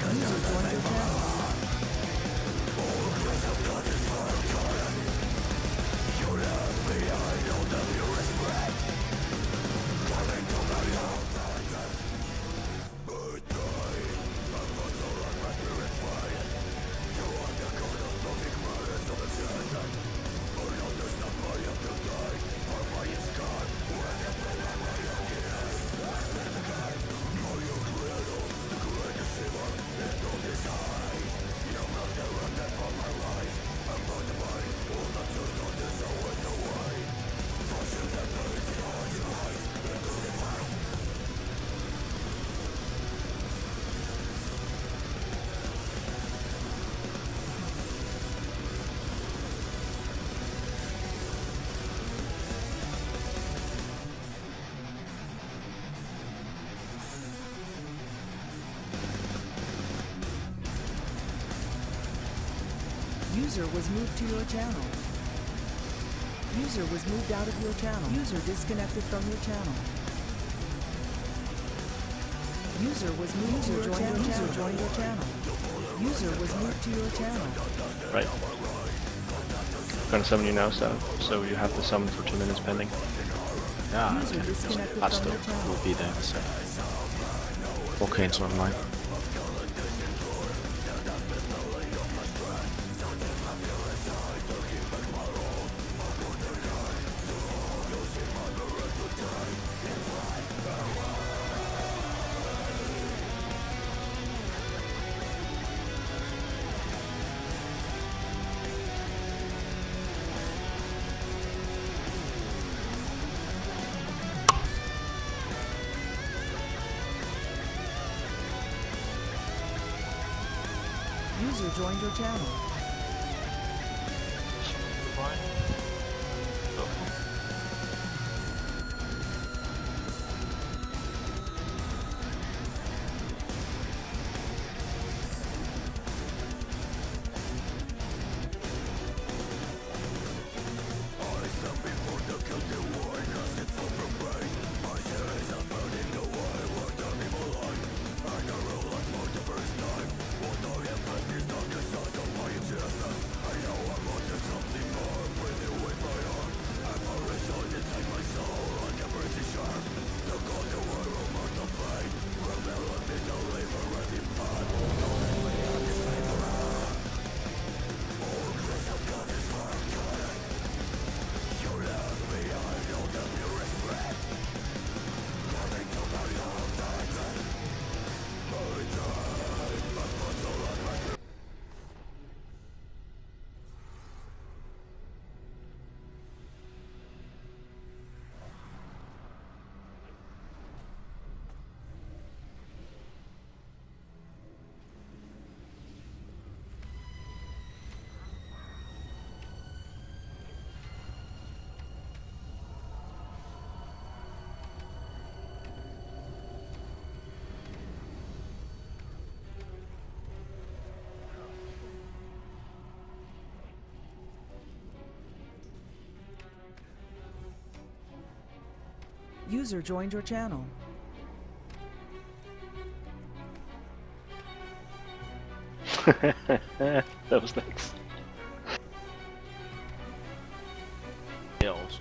User joined your channel. User was moved to your channel. User was moved out of your channel. User disconnected from your channel. User was moved to your channel. User joined your channel. User was moved to your channel. Right. I'm gonna summon you now, so you have the summon for 2 minutes pending. Ja, User disconnected laatst from your ook. channel. Will be there, so. Ook eens online. User joined your channel. User joined your channel. That was nice. Yeah, also.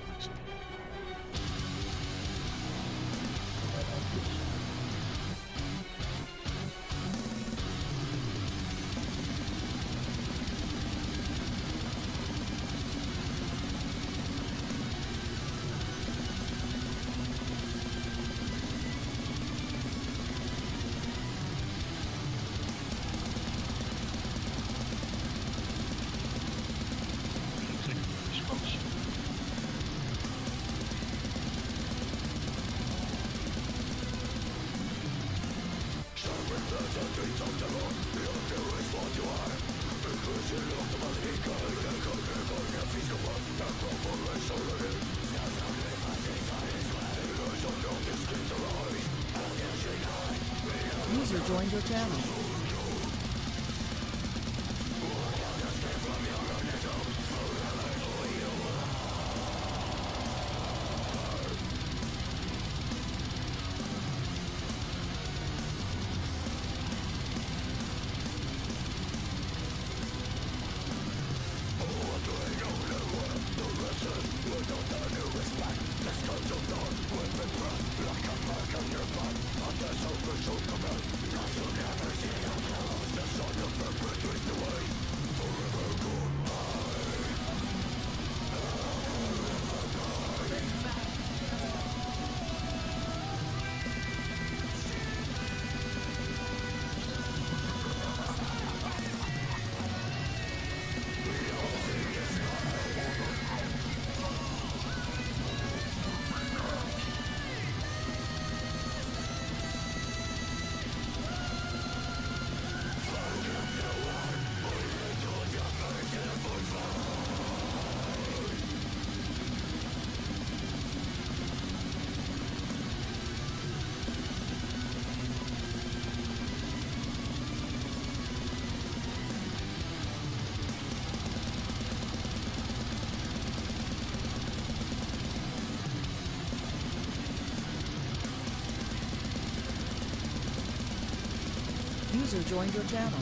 User joined your channel. User joined your channel.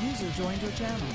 User joined your channel.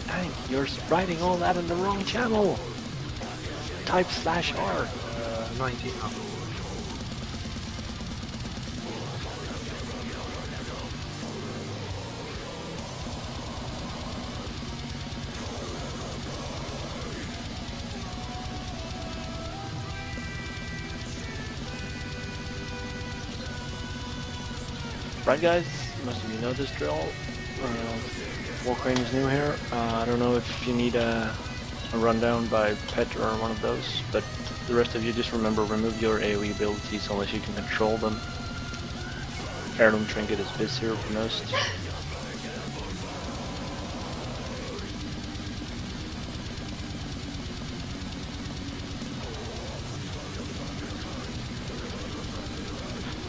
Dang, you're writing all that in the wrong channel. Type /R. 19 now. Right guys, most of you know this drill. Gorefiend is new here. I don't know if you need a rundown by pet or one of those, but the rest of you just remember, remove your AoE abilities unless you can control them. Heirloom Trinket is busier for most.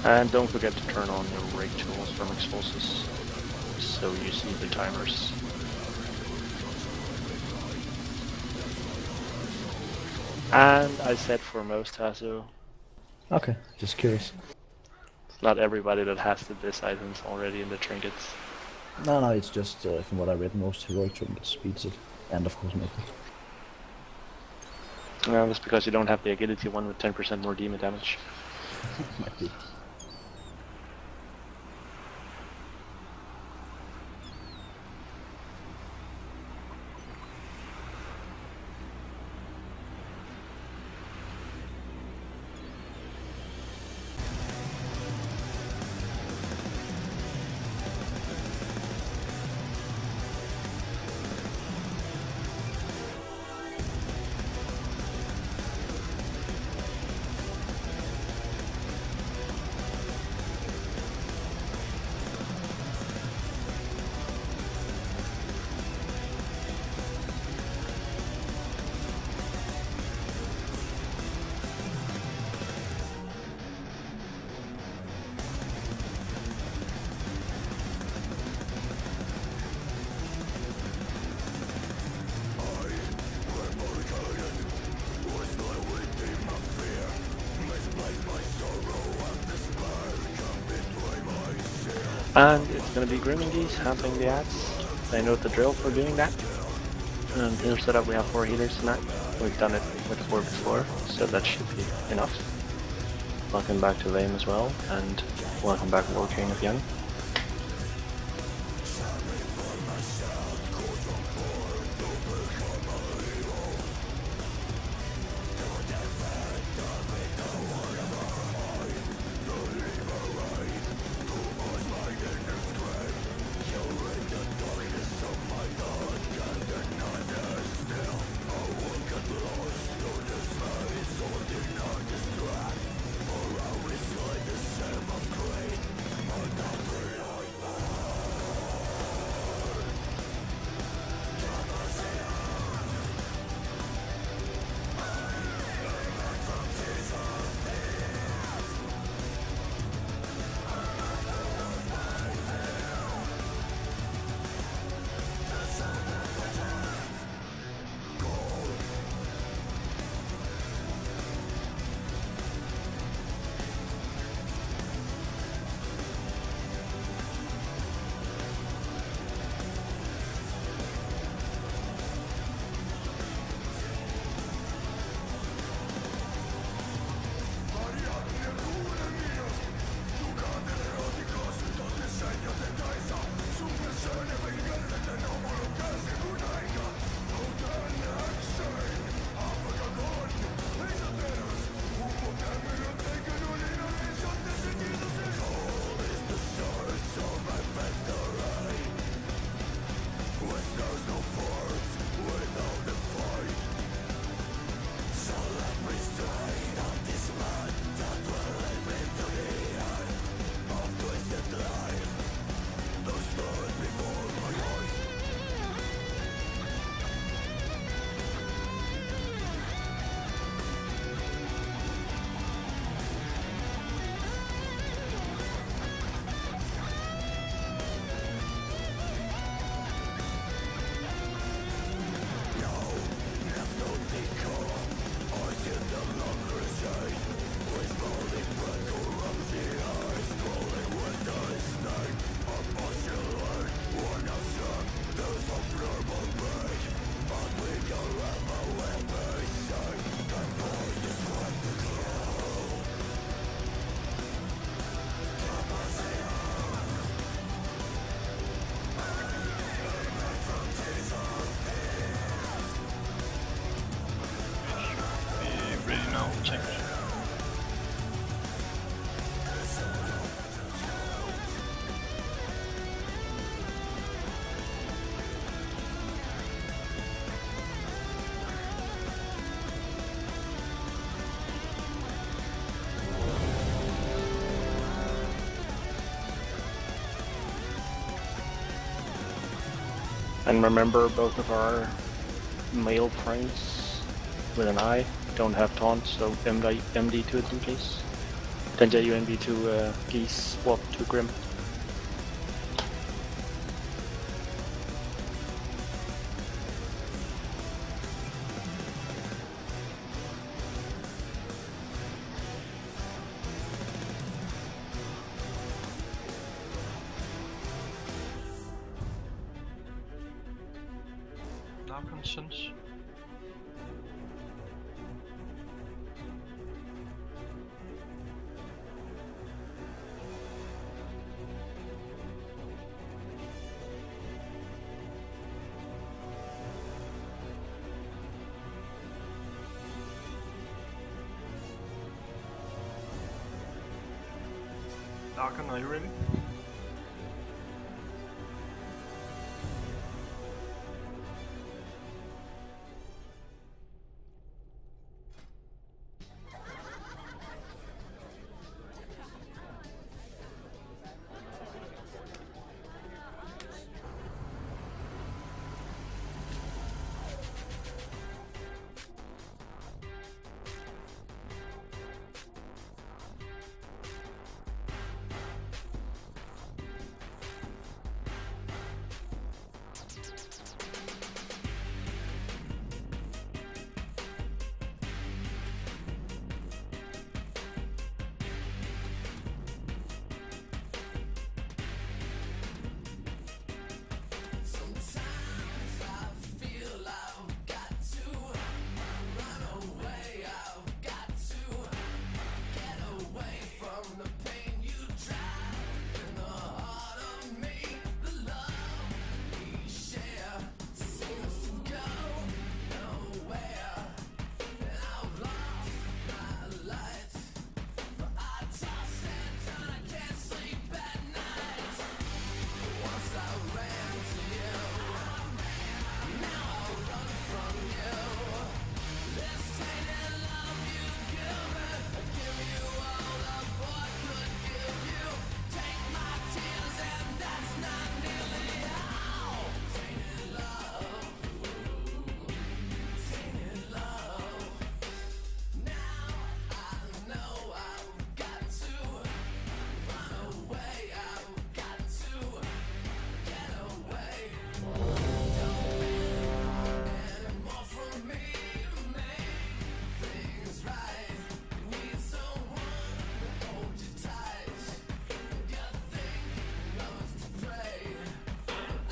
And don't forget to turn on your rate tools from explosives, so you see the timers. And I said for most Hasu. Okay, just curious. Not everybody that has the bis items already in the trinkets. No, it's just from what I read, most heroic trinkets speeds it, and of course Mythic. No, that's because you don't have the agility one with 10% more demon damage. Might be. And it's going to be Grooming Geese handling the ads. They know the drill for doing that. And here set up we have 4 healers tonight. We've done it with 4 before, so that should be enough. Welcome back to Lame as well, and welcome back War King again. And remember, both of our male friends with an I don't have taunt, so MD to them, please. Then JUNB to Geese, swap to Grim. Nonsense. Darken, are you ready?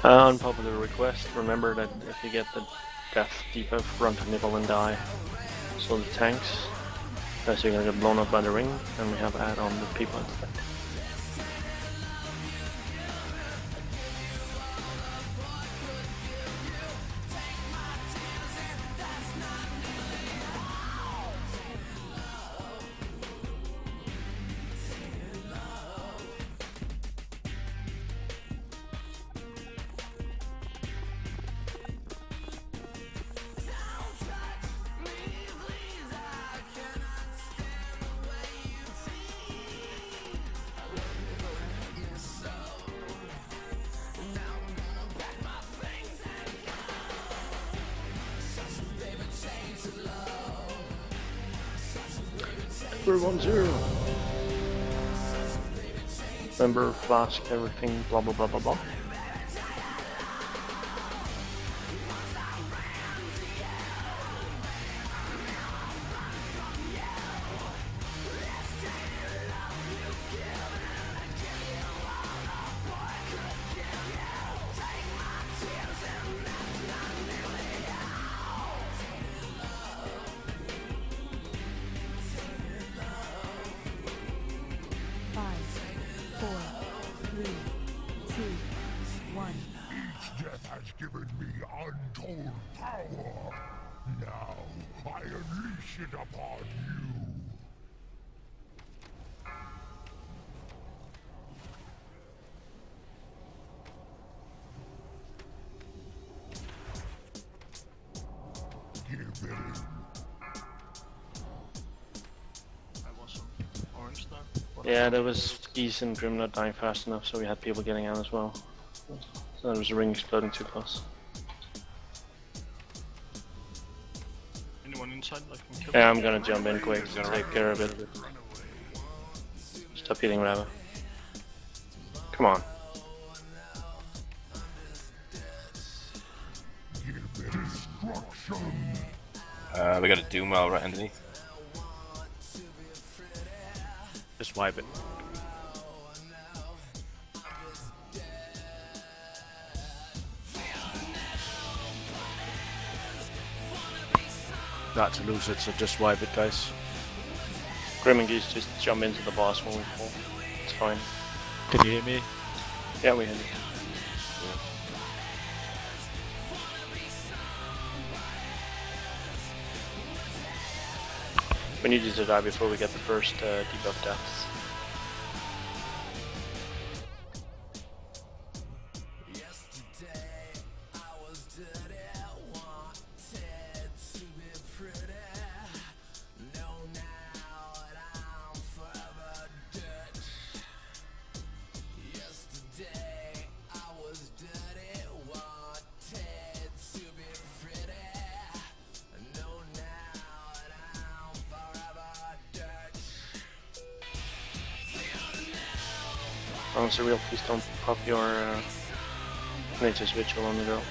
Unpopular request, remember that if you get the death debuff, run to nibble and die. So the tanks, as you're gonna get blown up by the ring, and we have add on the people instead. We're 1-0. Remember, flask, everything, blah blah blah blah blah. Given me untold power. Now I unleash it upon you. Give in. I was on orange now. Yeah, there was Geese and Grim not dying fast enough, so we had people getting out as well. So there was a ring exploding too close. inside like from kill. Yeah, I'm gonna jump in quick to take care of it. Stop hitting Rava. Come on. We got a Doom Well right underneath. Just wipe it. Got to lose it, so just wipe it, guys. Grim and Geese just jump into the boss when we fall. It's fine. Can you hear me? Yeah, we hit it. We need you to die before we get the first debuff deaths. Oh, Surreal, please don't pop your Nature's Ritual on the girl.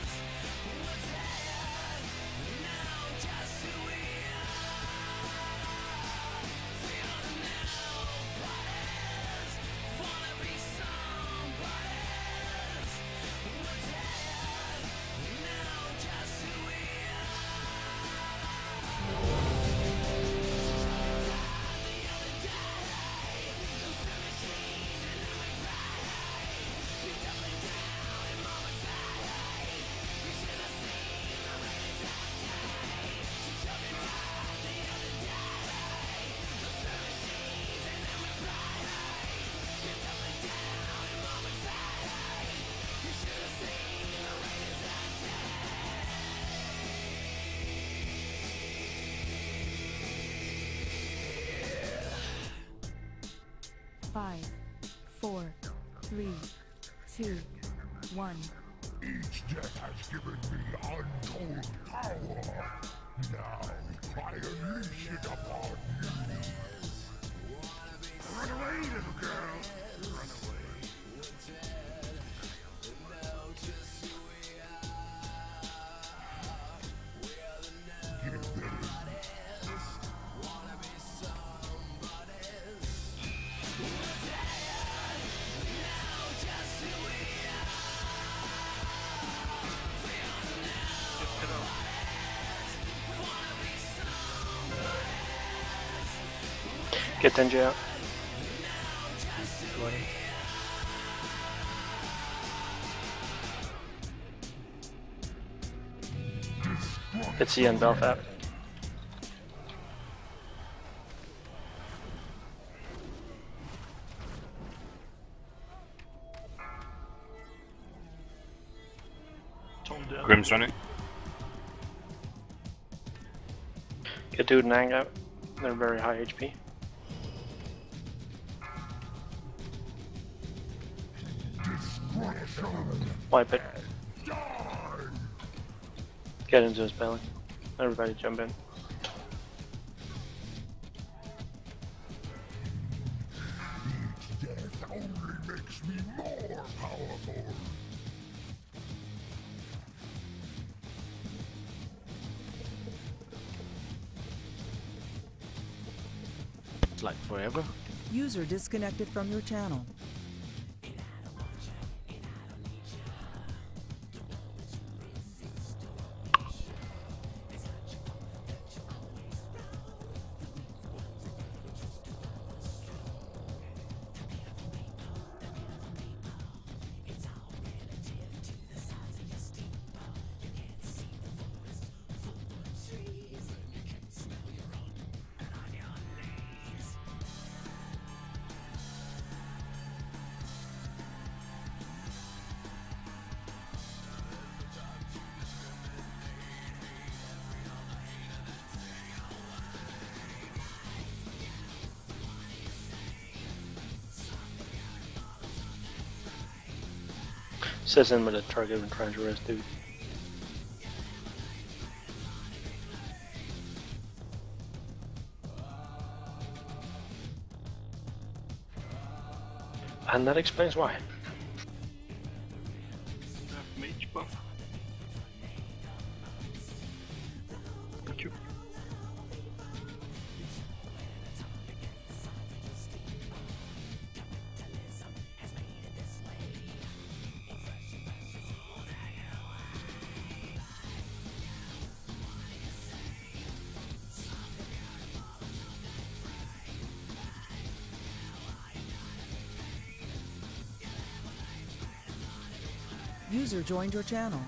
Five, 4, 3, 2, 1. Each death has given me untold power. Now I unleash it upon you. Run away, little girl. Run away. Give them. Get Denji out. Get C and Belfast. Grim's running. Get Dude and Ang out. They're very high HP. Wipe it. Get into his belly. Everybody jump in. Each death only makes me more powerful. It's like forever. User disconnected from your channel. Says in with a target and trying to rest dude. And that explains why. I have mage buff. Thank you. User joined your channel.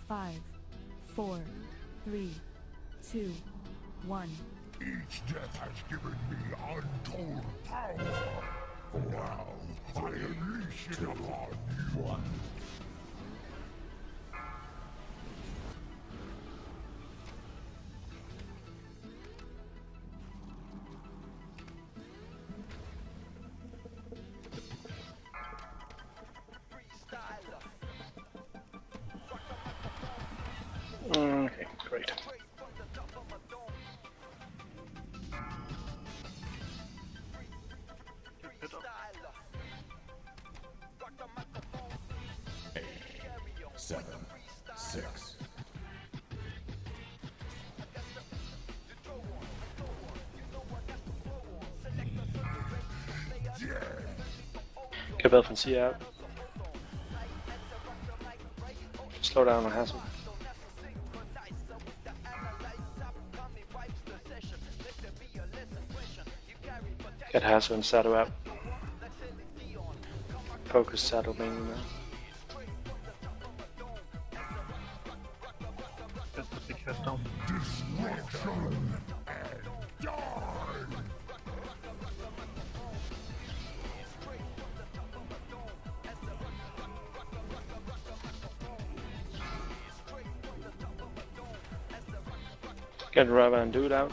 Five, 4, 3, 2, 1. Each death has given me untold power. Now, I unleash it upon you. Okay, great. Hit up. 7, 6. Get Elf and C out. Slow down on Hassel. Get Hassel and Sato out. Focus Sato mainly now. Get the big head down. Destruction and die. Get Rava and Dude out.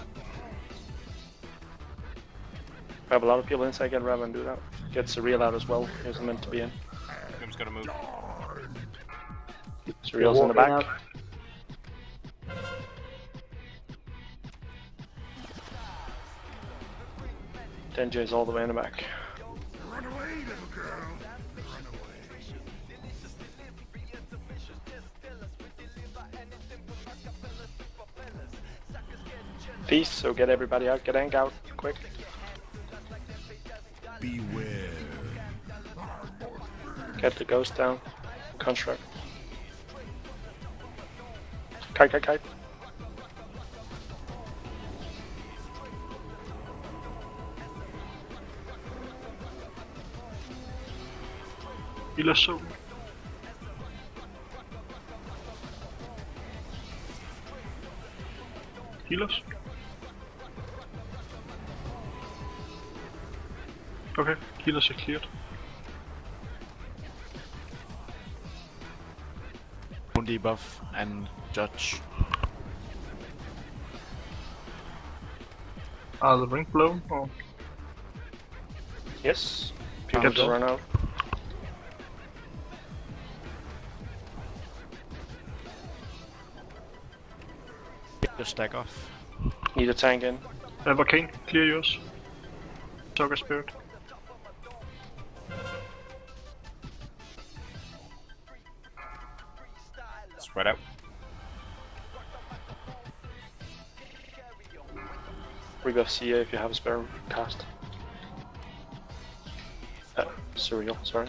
I have a lot of people inside. Get Rava and Dude out. Get Surreal out as well. He's meant to be in. Grim's gonna move. Surreal's in the back. Denji's all the way in the back. Run away, little girl. Run away. Feast, so get everybody out. Get Ank out, quick. Beware. Get the Ghost down. Construct. Kite. Healer zone. Healers. Okay, healers are cleared. One debuff and judge. Are the ring blown or? Yes. If you Oh, get to go. run out. Just stack off. Need a tank in. Arcane, clear yours. Soccer Spirit. Spread out. Rebuff Sia if you have a spare cast. Cereal, sorry.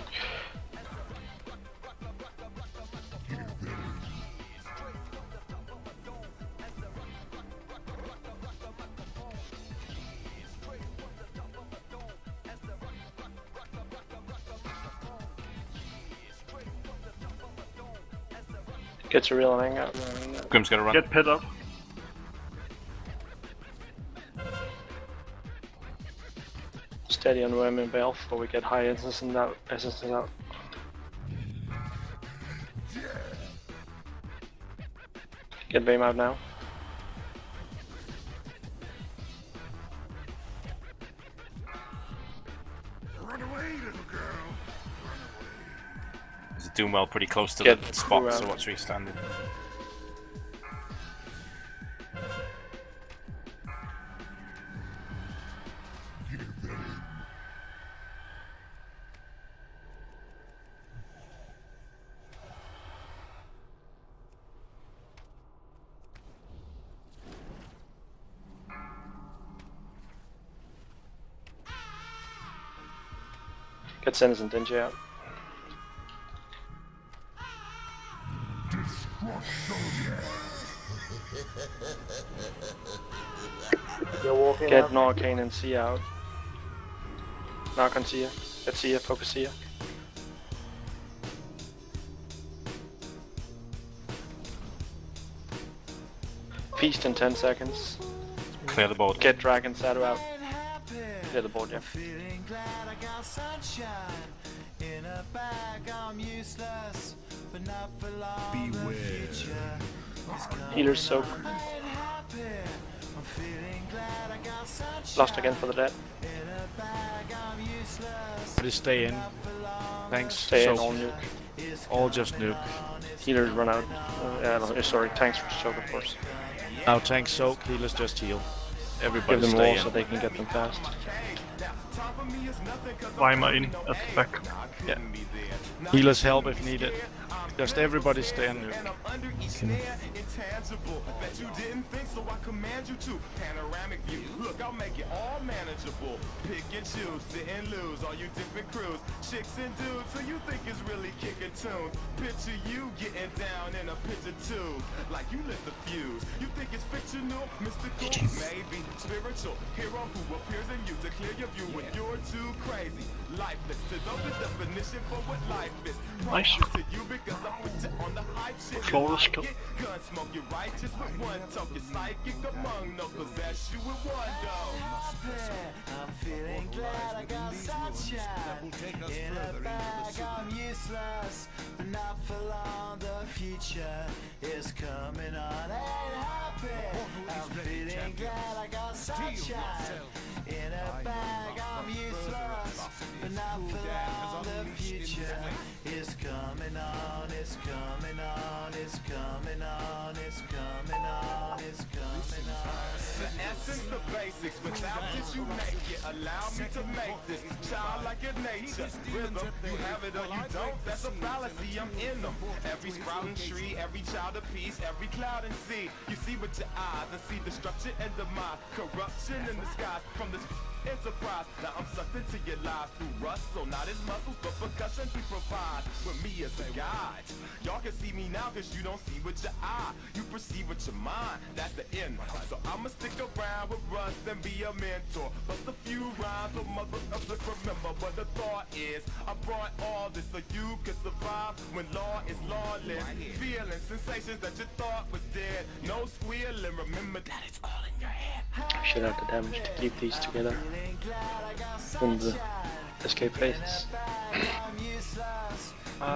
Get Cereal and hang out. Grim's gonna run. Get pet up. Steady on Worm and Bale before we get high essence and out. Get Beam out now. Run away, little girl. He's doing well, pretty close to Get the spot, through so out. watch where he's standing. Get Sinners and Dingy out. Get Narcane and Sia out. Narc on Sia. Get Sia, focus Sia. Feast in 10 seconds. Clear the board. Get Dragon Shadow out. Clear the board, yeah. Feeling glad I got sunshine in a bag. I'm useless, but not for long. The future is coming. Healer's soak. I'm feeling glad I got sunshine Lost again for the dead. in a bag. I'm useless. Please stay in. Thanks. Stay in, Soak. all nuke. All just nuke. Healers run out. No, sorry, tanks for soak, of course. Now tank soak, healers just heal. Everybody Give them stay all in. so they can get them fast. Weimar in at the back. Yeah. Healers help if needed. Just everybody stay in nuke. Intangible that you didn't think, so I command you to. Panoramic view. Look, I'll make it all manageable. Pick and choose, sit and lose. All you different crews, chicks and dudes who you think is really kicking tunes. Picture you getting down in a picture tube, like you lit the fuse. You think it's fictional, mystical, maybe spiritual. Hero who appears in you to clear your view when you're too crazy. Lifeless to know the definition for what life is. Nice. To you because I put you on the hype shit. Flawless kill. Gun smoke, you righteous with one talk, you psychic among no possess you with one dog. I'm feeling glad I got sunshine in a bag. I'm useless, but not for long. The future is coming on. Ain't happy. I'm feeling glad I got sunshine in a bag. I'm useless, but not for long. The future is coming on. It's coming on. It's coming on. It's coming on. It's coming on. The essence, the basics. Without this, you make it. Allow me to make this child like your nature. Rhythm, you have it or you don't. That's a fallacy. I'm in them. Every sprouting tree, every child of peace, every cloud and sea. You see with your eyes and see destruction and demise, corruption in the skies from this enterprise. Now I'm sucked into your lives through rust, so not as muscles, but percussion we provide with me as a guide. Y'all can see me now cause you don't see with your eye. You perceive with your mind, that's the end. So I'ma stick around with Russ and be a mentor. Bust a few rhymes so motherfuckers remember what the thought is. I brought all this so you can survive when law is lawless. Feeling sensations that you thought was dead. No squealing, remember that it's all in your head. I should have the damage to keep these together. From the escape phases.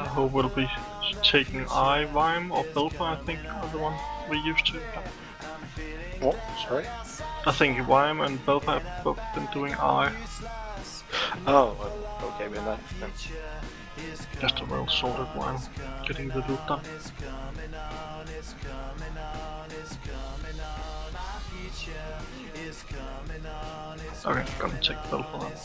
Who will be taking I, Vime, or Belpa, I think, are the one we used to. What? Sorry? I think Vime and Belpa have both been doing I. Oh, okay, then that. Then. Just a well sorted one, getting the loot done. Okay, gonna take Belpa then.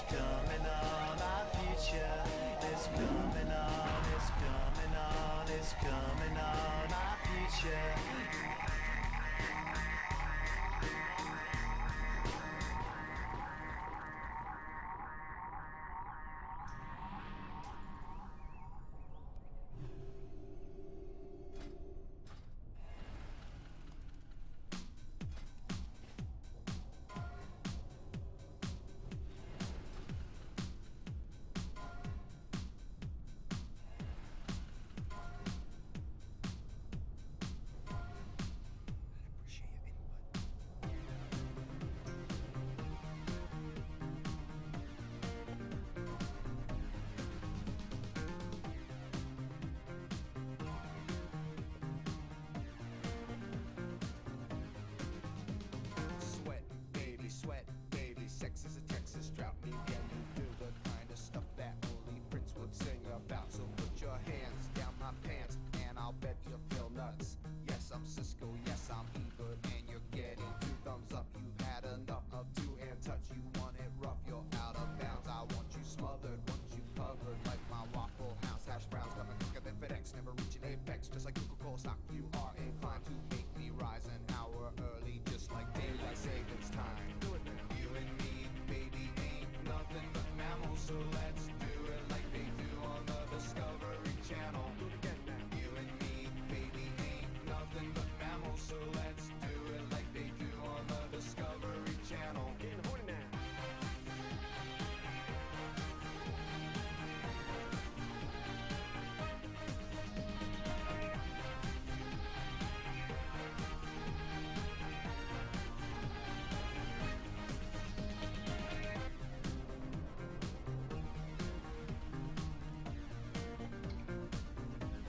Sweat, baby, sex is a Texas drought. Me and you do the kind of stuff that only Prince would sing about. So put your hands down my pants, and I'll bet you feel nuts. Yes, I'm Cisco, yes, I'm Ebert, and you're getting 2 thumbs up. You've had enough of 2 and touch. You want it rough, you're out of bounds. I want you smothered, want you covered like my Waffle House hash browns. Coming quicker than FedEx, never reaching apex, just like Coca-Cola stock. You are inclined to make me rise an hour early, just like daylight savings time. You and me, baby, ain't nothing but mammals, so let's do it like they do on the Discovery Channel. You and me, baby, ain't nothing but mammals, so let's do it like they do on the Discovery Channel.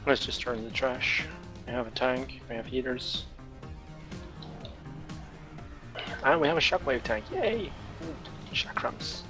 Let's just turn the trash. We have a tank, we have heaters. And we have a shockwave tank, yay! Chakrams.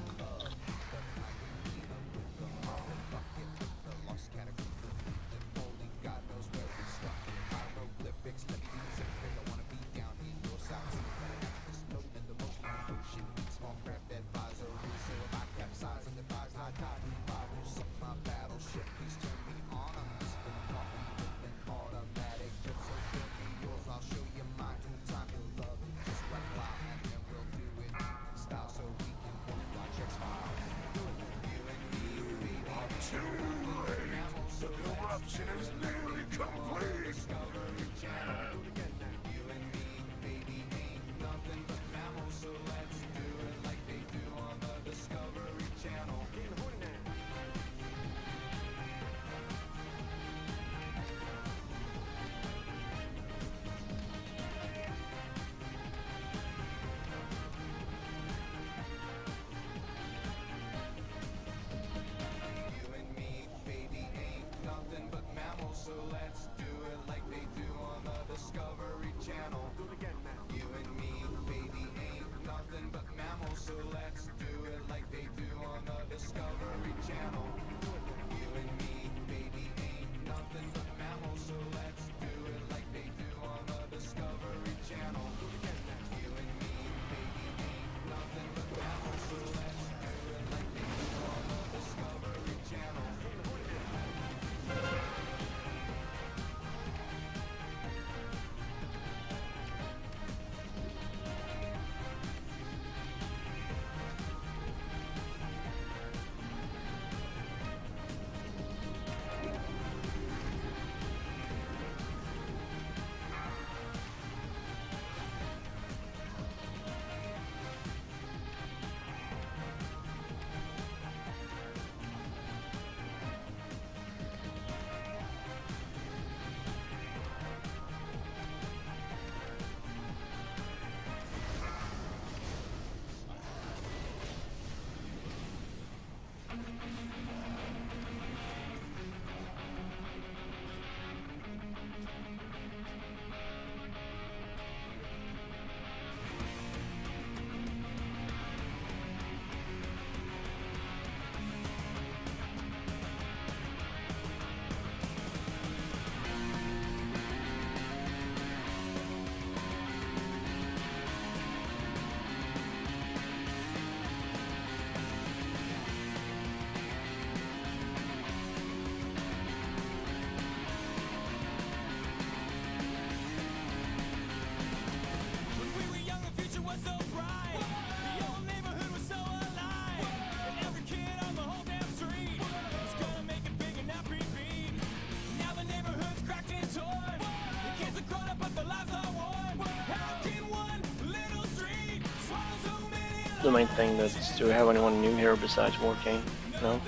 The main thing that's, do we have anyone new here besides Warcane? No?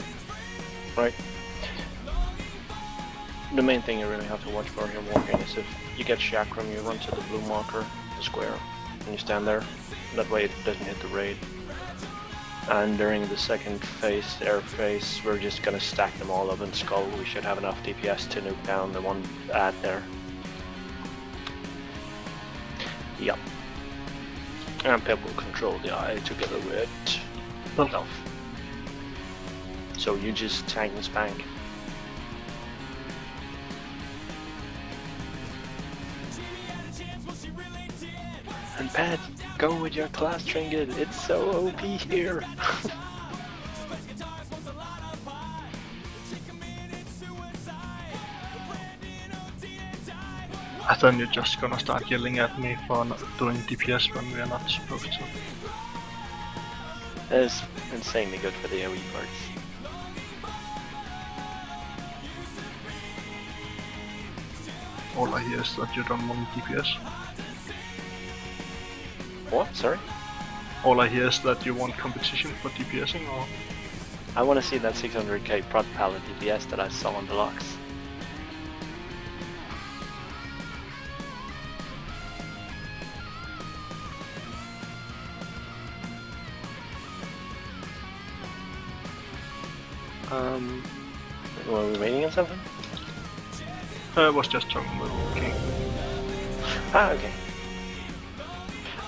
Right. The main thing you really have to watch for here, Warcane, is if you get Chakram, you run to the blue marker, the square, and you stand there. That way it doesn't hit the raid. And during the second phase, air phase, we're just gonna stack them all up in Skull. We should have enough DPS to nuke down the one ad there. Yep. And Pip will control the eye together with Elf. So you just tank and spank. And Pat, go with your class trinket, it's so OP here. I thought you're just gonna start yelling at me for not doing DPS when we are not supposed to. It's insanely good for the AoE parts. All I hear is that you don't want DPS. What? Sorry? All I hear is that you want competition for DPSing, or? I want to see that 600k prot pallet DPS that I saw on the locks. Were we waiting on something? I was just talking about King. Ah, okay.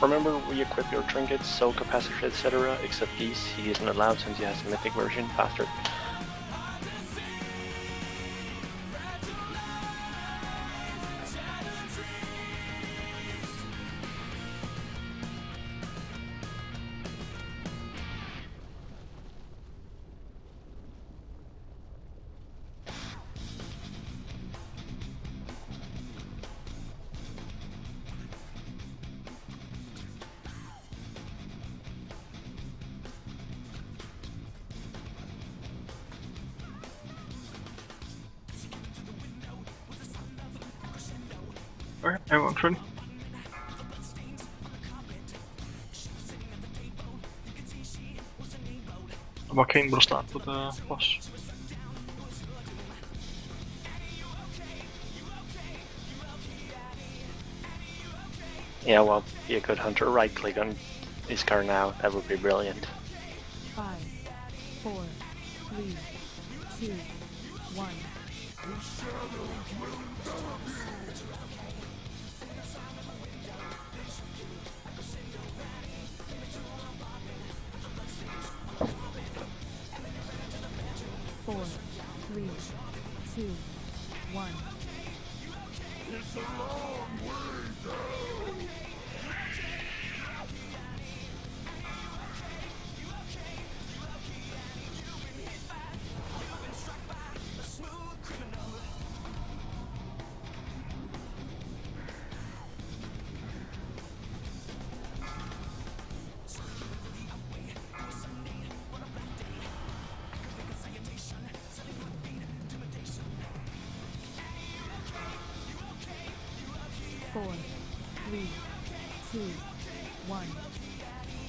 Remember, we equip your trinkets, soul capacitor, etc. Except these, he isn't allowed since he has a mythic version faster. Okay, everyone ready? King will start with the boss. Yeah, well, be a good hunter, right click on his car now, that would be brilliant. 5, 4, 3, 2, 1. Four, 3, 2, 1. It's a long way down. Four, 3, 2, 1.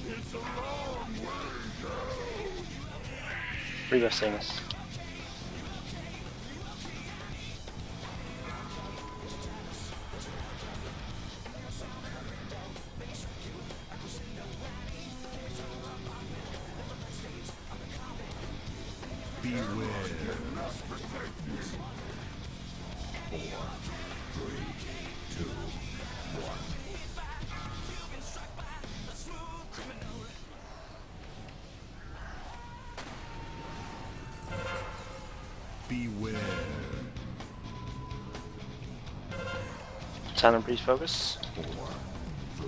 It's a long way down. Riva sings. Beware. Silent Priest focus. 4, 3,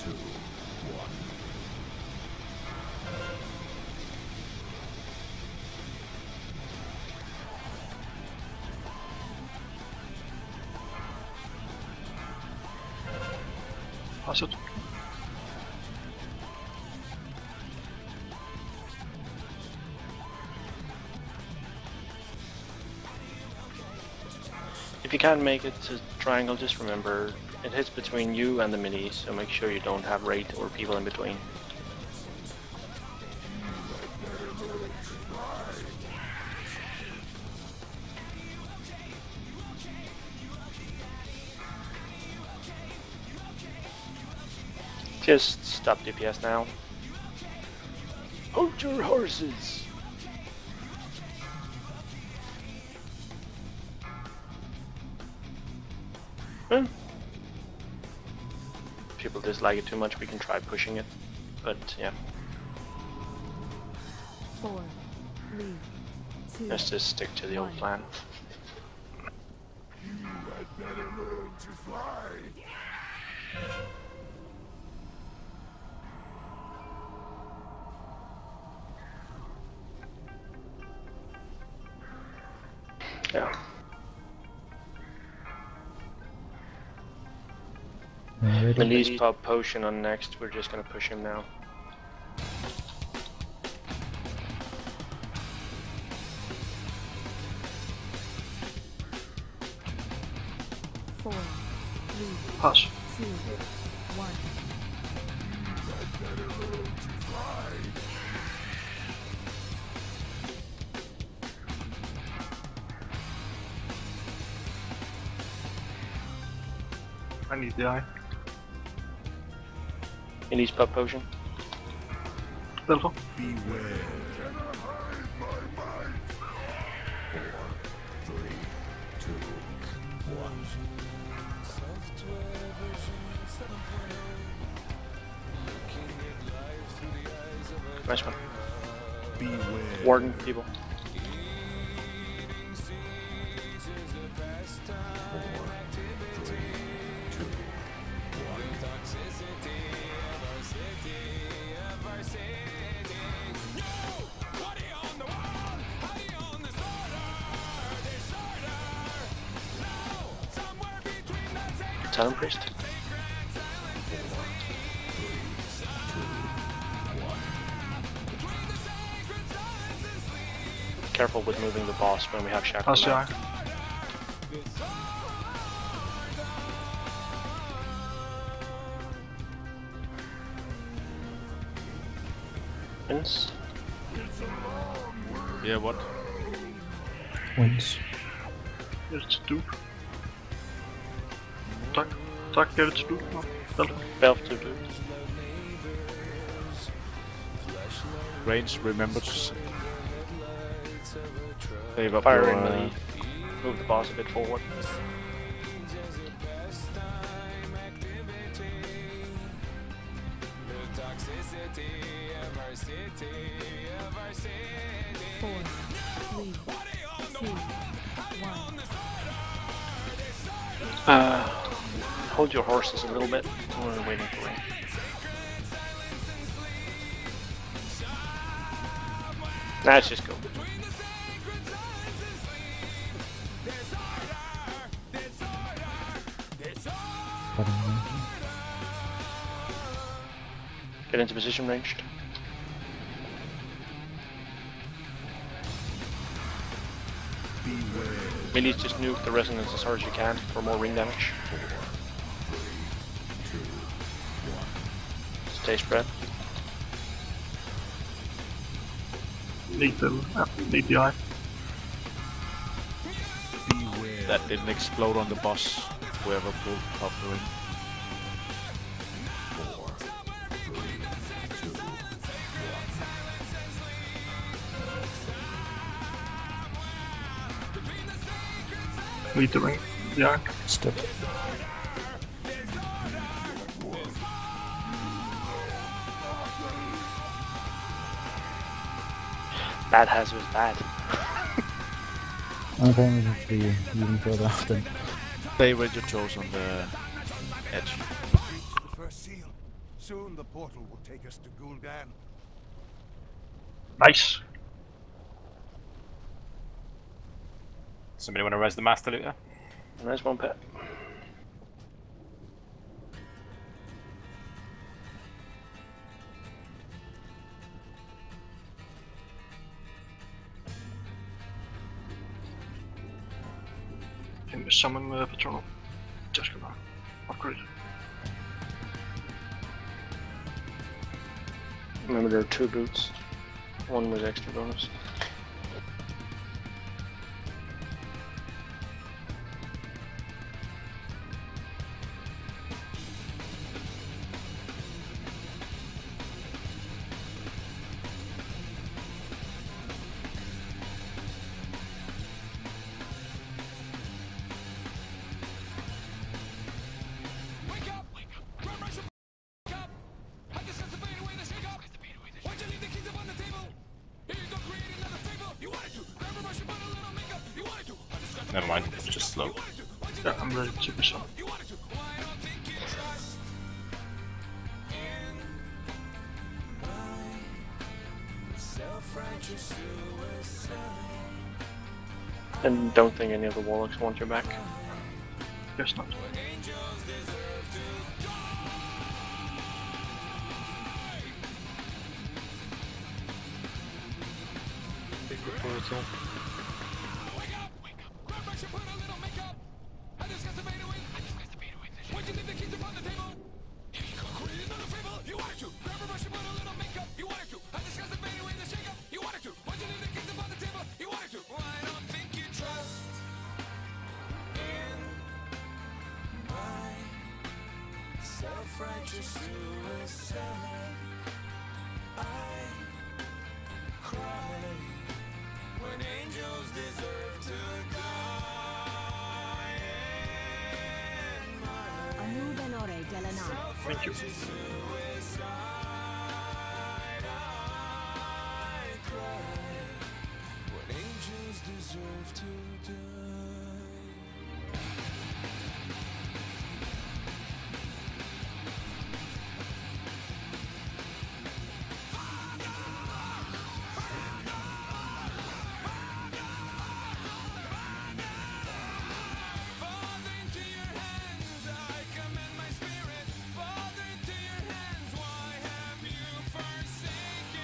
2, 1. Pass it. If you can't make it to triangle, just remember it hits between you and the mini, so make sure you don't have raid or people in between. Just stop DPS now. Hold your horses! If people dislike it too much, we can try pushing it, but yeah. 4, 3, 2. Let's just stick to the old plan. You had better learn to fly. Yeah. Melee's pop potion on next, we're just gonna push him now. Four, 3, Pass. 2, 1. I need the eye. Melee's pop potion. Delta. Beware. 4, 3, 2, 1. Nice one. Beware. Warden, people. 4, 3, 2, 1. Silent Priest. Careful with moving the boss when we have shackle. Pass the eye. Wins. Yeah, what? Wins. Get it to Duke. Tack. Tack, get it to Duke. No. Delta. Belf to do. Range, remember to save up Fire your, in melee. Move the boss a bit forward. Four, 3, 2, 1. Hold your horses a little bit. We're waiting for rain. Let's just go. Get into position ranged. Melee's just nuke the resonance as hard as you can for more ring damage. Stay spread. Need the eye. that didn't explode on the boss, whoever pulled up the ring. 4, 3, 2, 1. Lead the ring. Yeah. Step. Bad hazard is bad. Okay, we have to be even further out then. Stay with your toes on the edge. The first seal. Soon the portal will take us to Gul'dan. Nice. Somebody want to res the master looter? Nice one, Pet. Can we summon Patronal? Just gonna upgrade. Remember there are 2 boots. One was extra bonus. Never mind, it's just slow. Yeah, I'm ready to be summoned. And don't think any of the warlocks want your back. Guess not. Big portal. Thank you.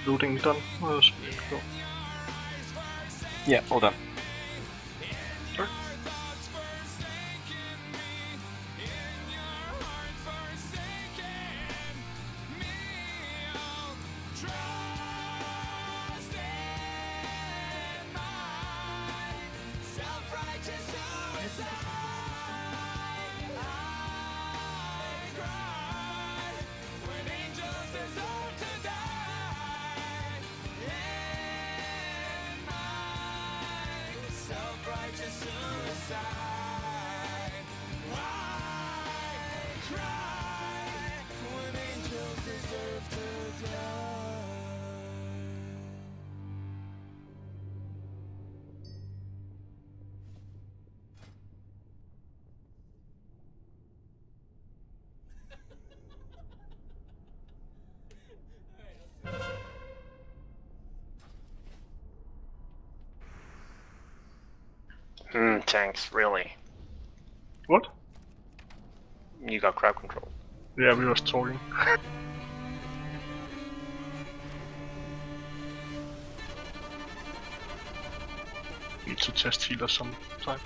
Looting done. Go. Yeah, all done. Sure. Tanks, really? What? You got crowd control. Yeah, we were talking. Need to test healer sometimes.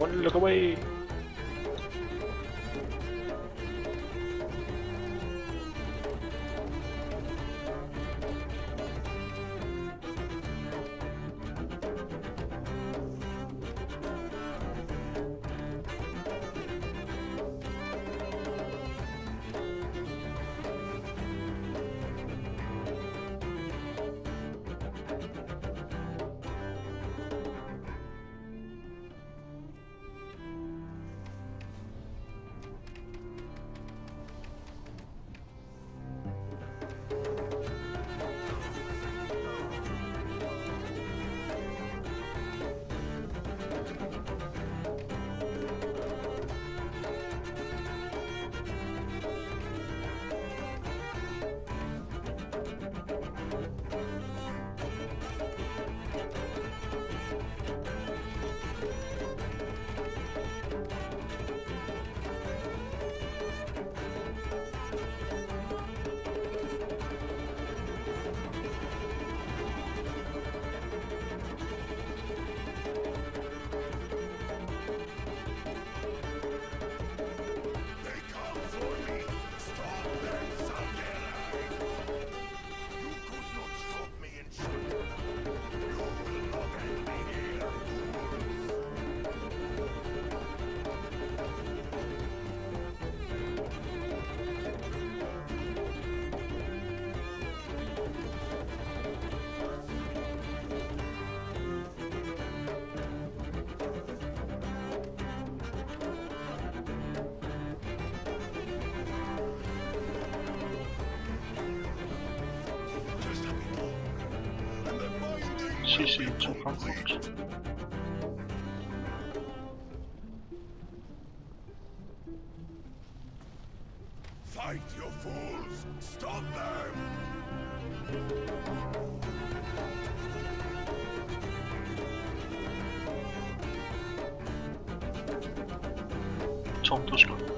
One look away. CC to front. Fight, you fools! Stop them! Tom to slå.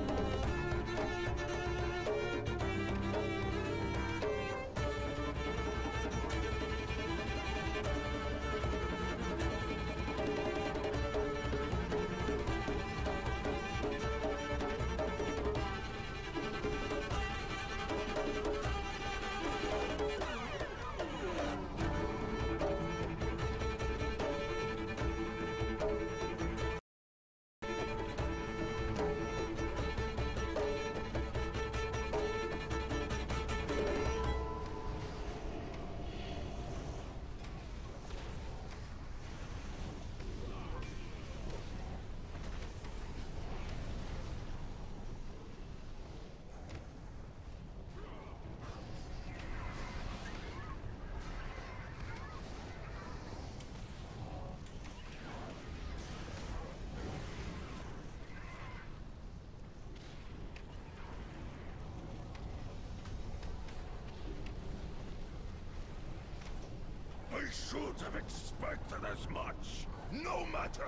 I should have expected as much. No matter.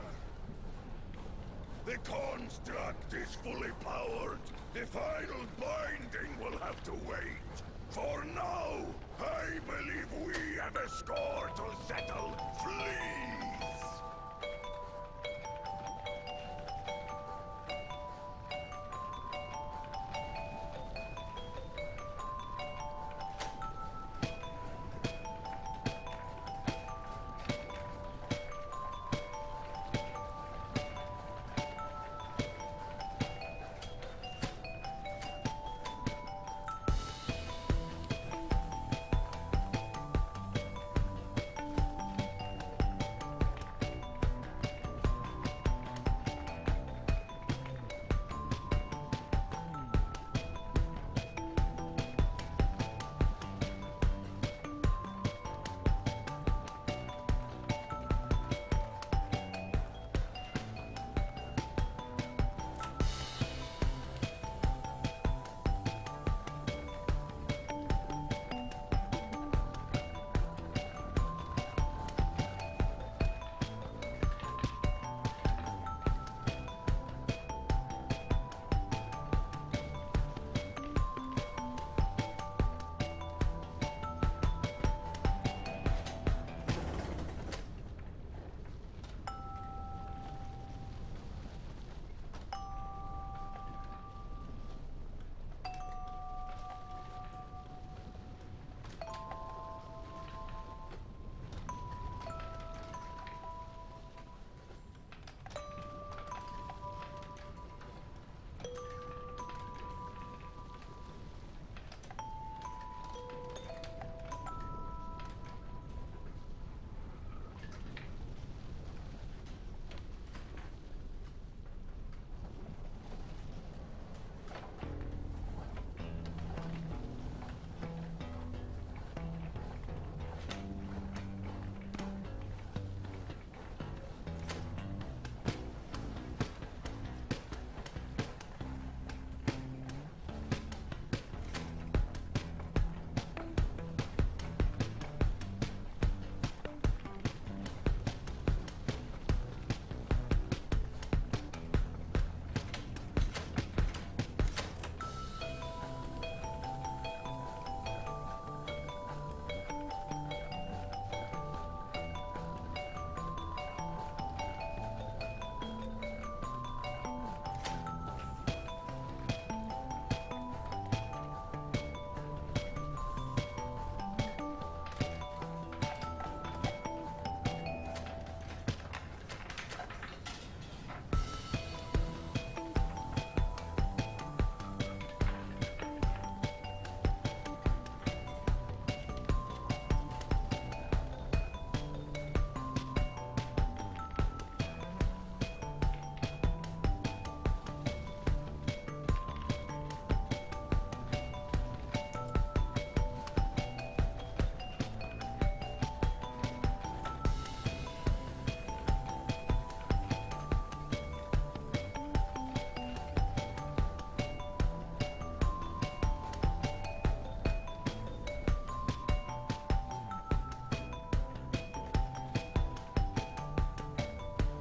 The construct is fully powered. The final binding will have to wait. For now, I believe we have a score to settle. Please!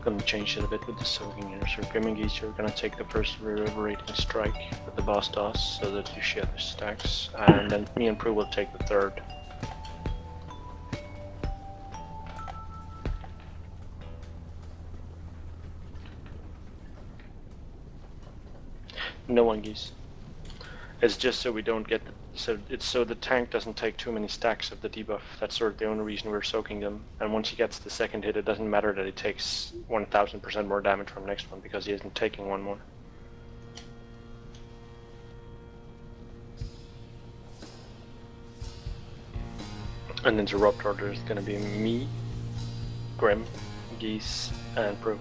gonna change it a bit with the soaking here. So Grim and Geese, you're gonna take the first reverberating strike that the boss does, so that you share the stacks, and then me and Prue will take the third. No one Geese. It's just so we don't get so it's so the tank doesn't take too many stacks of the debuff. That's sort of the only reason we're soaking them. And once he gets the second hit, it doesn't matter that he takes 1000% more damage from the next one, because he isn't taking one more. And Interruptor, there's gonna be me, Grim, Geese, and Prue.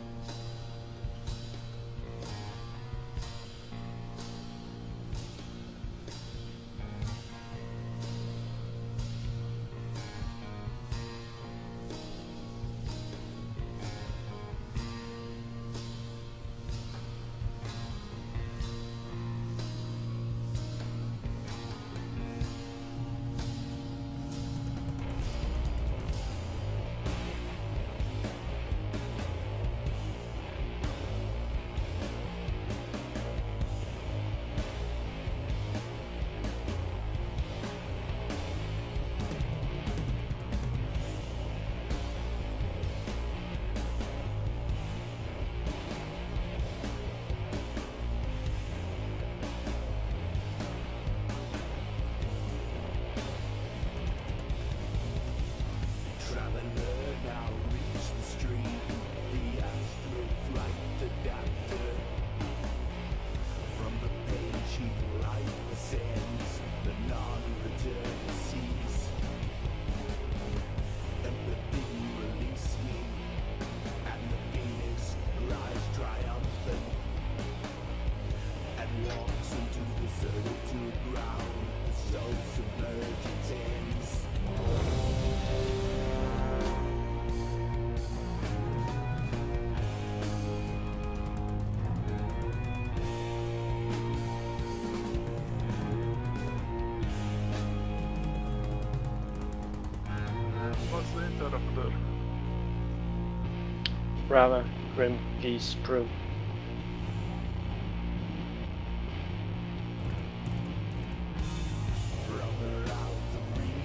Rava, Grim, Geese, Prue.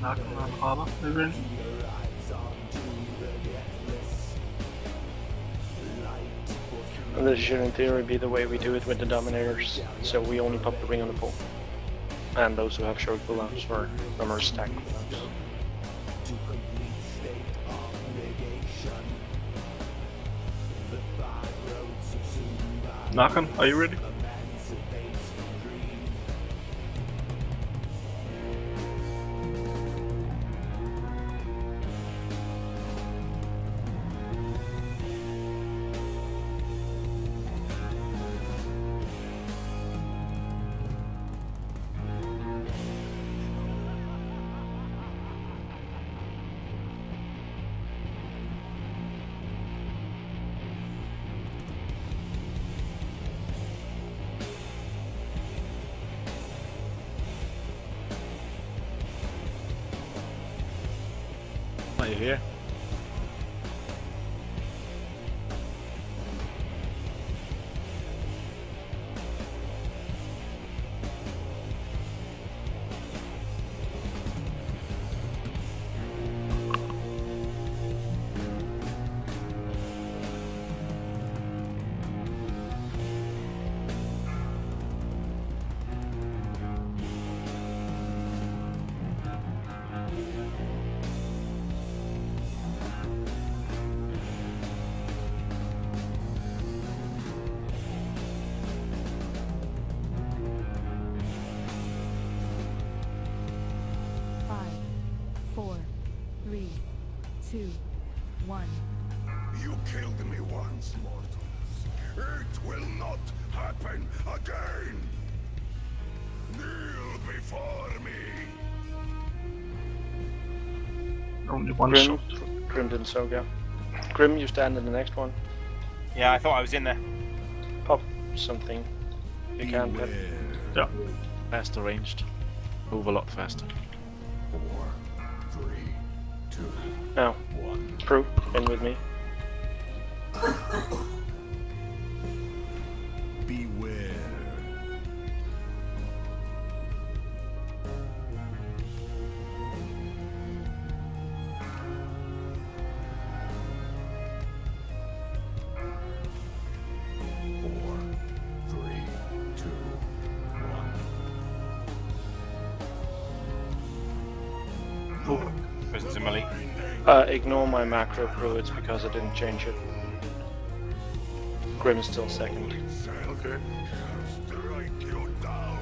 Knocking on armor, maybe? And this should in theory be the way we do it with the Dominators, so we only pop the ring on the pole. And those who have short cooldowns or number stack cooldowns. Knockin', are you ready? Are you here? You killed me once, mortals. It will not happen again. Kneel before me. Only one Grim, shot. Grim didn't soak, yeah. Grim, you stand in the next one. Yeah, I thought I was in there. Pop something. You can, but Yeah. Faster ranged. Move a lot faster. 4, 3, 2, now. 1. Prue, in with me. Beware. Four, three, two, one. Presence in melee. Ignore my macro druids because I didn't change it. Grim is still second. Okay. Strike you down.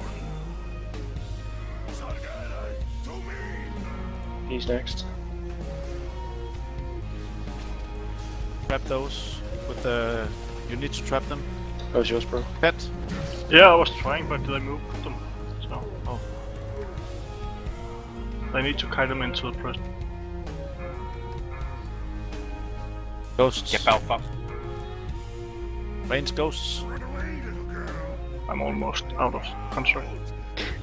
To me. He's next. Trap those with the... You need to trap them. That was yours, bro. Pet. Yeah, I was trying, but they moved them. So Oh. I need to kite them into the prison. Ghosts. Get Balfa. Range ghosts. I'm almost out of construct.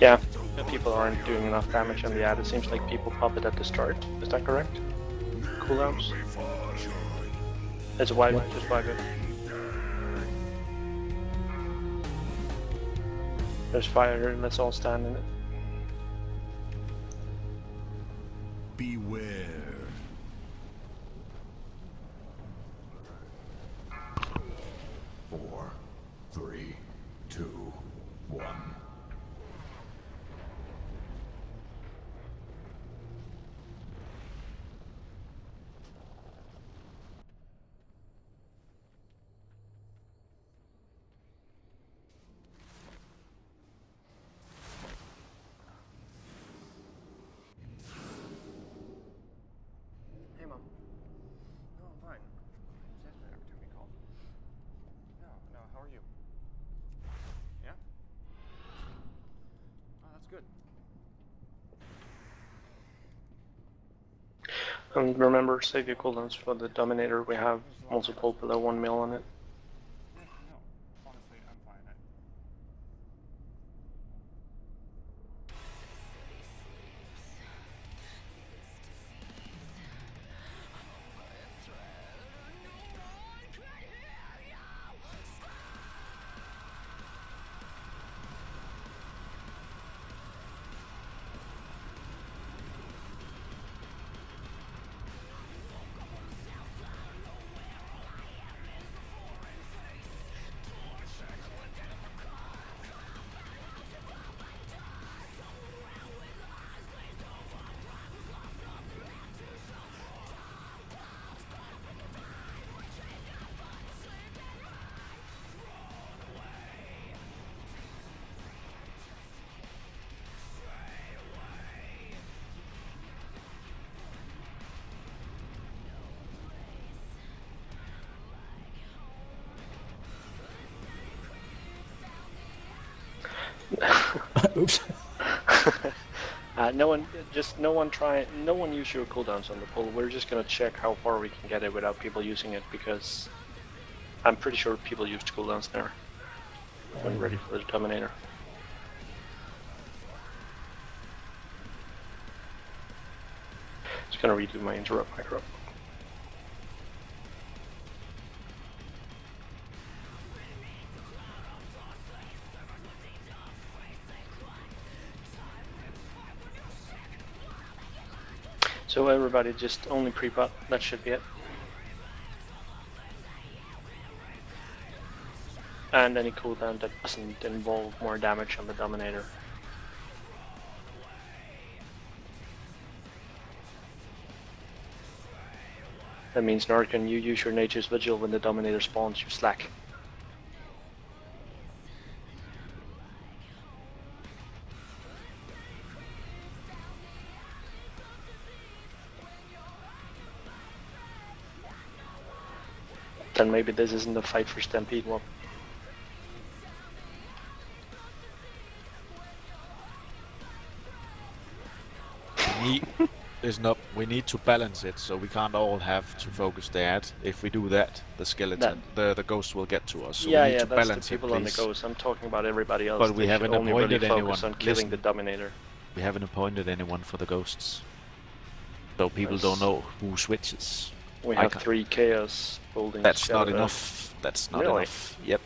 Yeah, people aren't doing enough damage on the ad. It seems like people pop it at the start. Is that correct? Cooldowns? It's a wipe, just wipe it. There's fire here, let's all stand in it. Beware. Four, three, two, one. Hey, Mom. No, I'm fine. Just ask me every time you call. No, how are you? Yeah? Oh, that's good. And remember, save your cooldowns for the Dominator. We have multiple below 1 mil on it. No, honestly, I'm fine. Oops. No one use your cooldowns on the pull. We're just gonna check how far we can get it without people using it, because I'm pretty sure people used cooldowns there when ready for the Dominator. Just gonna redo my interrupt micro. So everybody just only pre-pot, that should be it. And any cooldown that doesn't involve more damage on the Dominator. That means Narcan, you use your Nature's Vigil when the Dominator spawns, you slack. Then maybe this isn't a fight for Stampede one. We need to balance it, so we can't all have to focus that. If we do that, the skeleton, the ghost will get to us. So yeah, we need yeah, to that's balance the people it, on the please. ghost. I'm talking about everybody else. But we They haven't should only really appointed focus anyone. on killing Listen. the Dominator. We haven't appointed anyone for the ghosts, so people don't know who switches. We have 3 chaos holding. That's not enough. That's not Really? enough. Yep.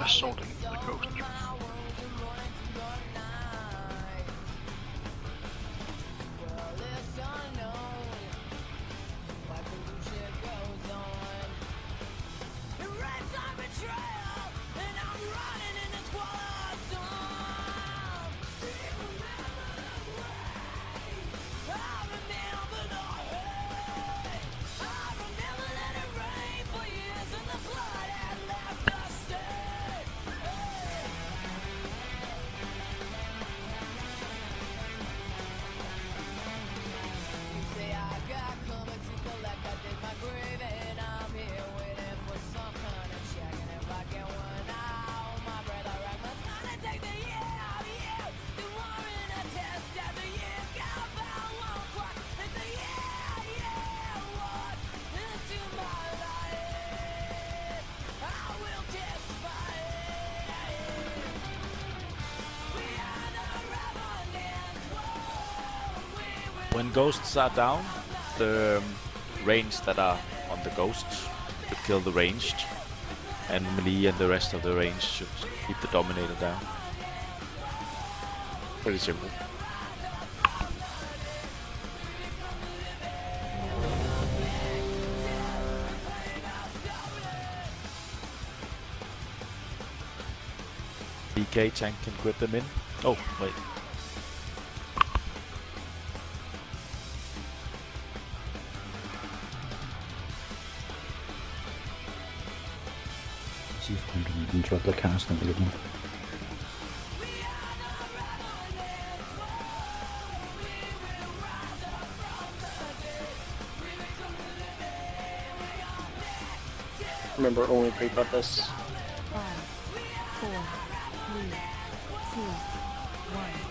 Sorting the ghost. When ghosts are down, the range that are on the ghosts should kill the ranged, and melee and the rest of the range should keep the dominator down. Pretty simple. DK tank can grip them in. Oh, wait. See if we can interrupt the cast and everything. Remember, only pre-cut this. 5, 4, 3, 2, 1.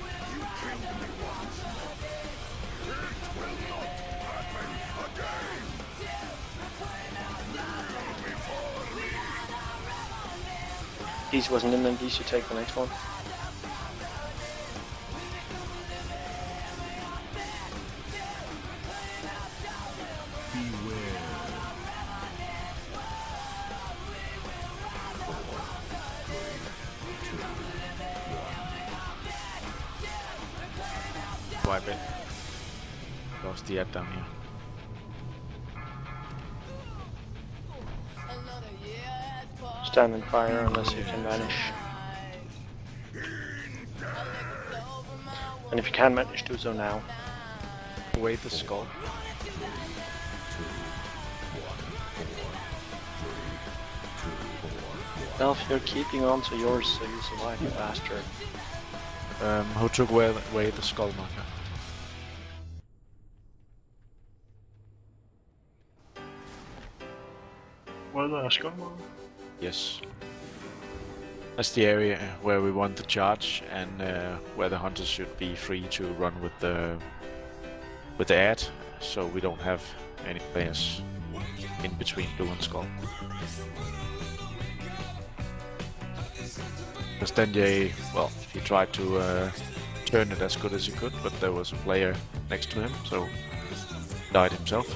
Geese wasn't in them, Geese should take the next one. Wipe it. Lost the ad down here. Stand in fire unless you can vanish. And if you can manage, do so now. Wait the skull. Elf, you're keeping on to yours so you survive, you bastard. Who took away the skull marker? Where the skull mark? Yes. That's the area where we want the charge, and where the hunters should be free to run with the ad, so we don't have any players in between blue and skull. Because then well, he tried to turn it as good as he could, but there was a player next to him, so died himself.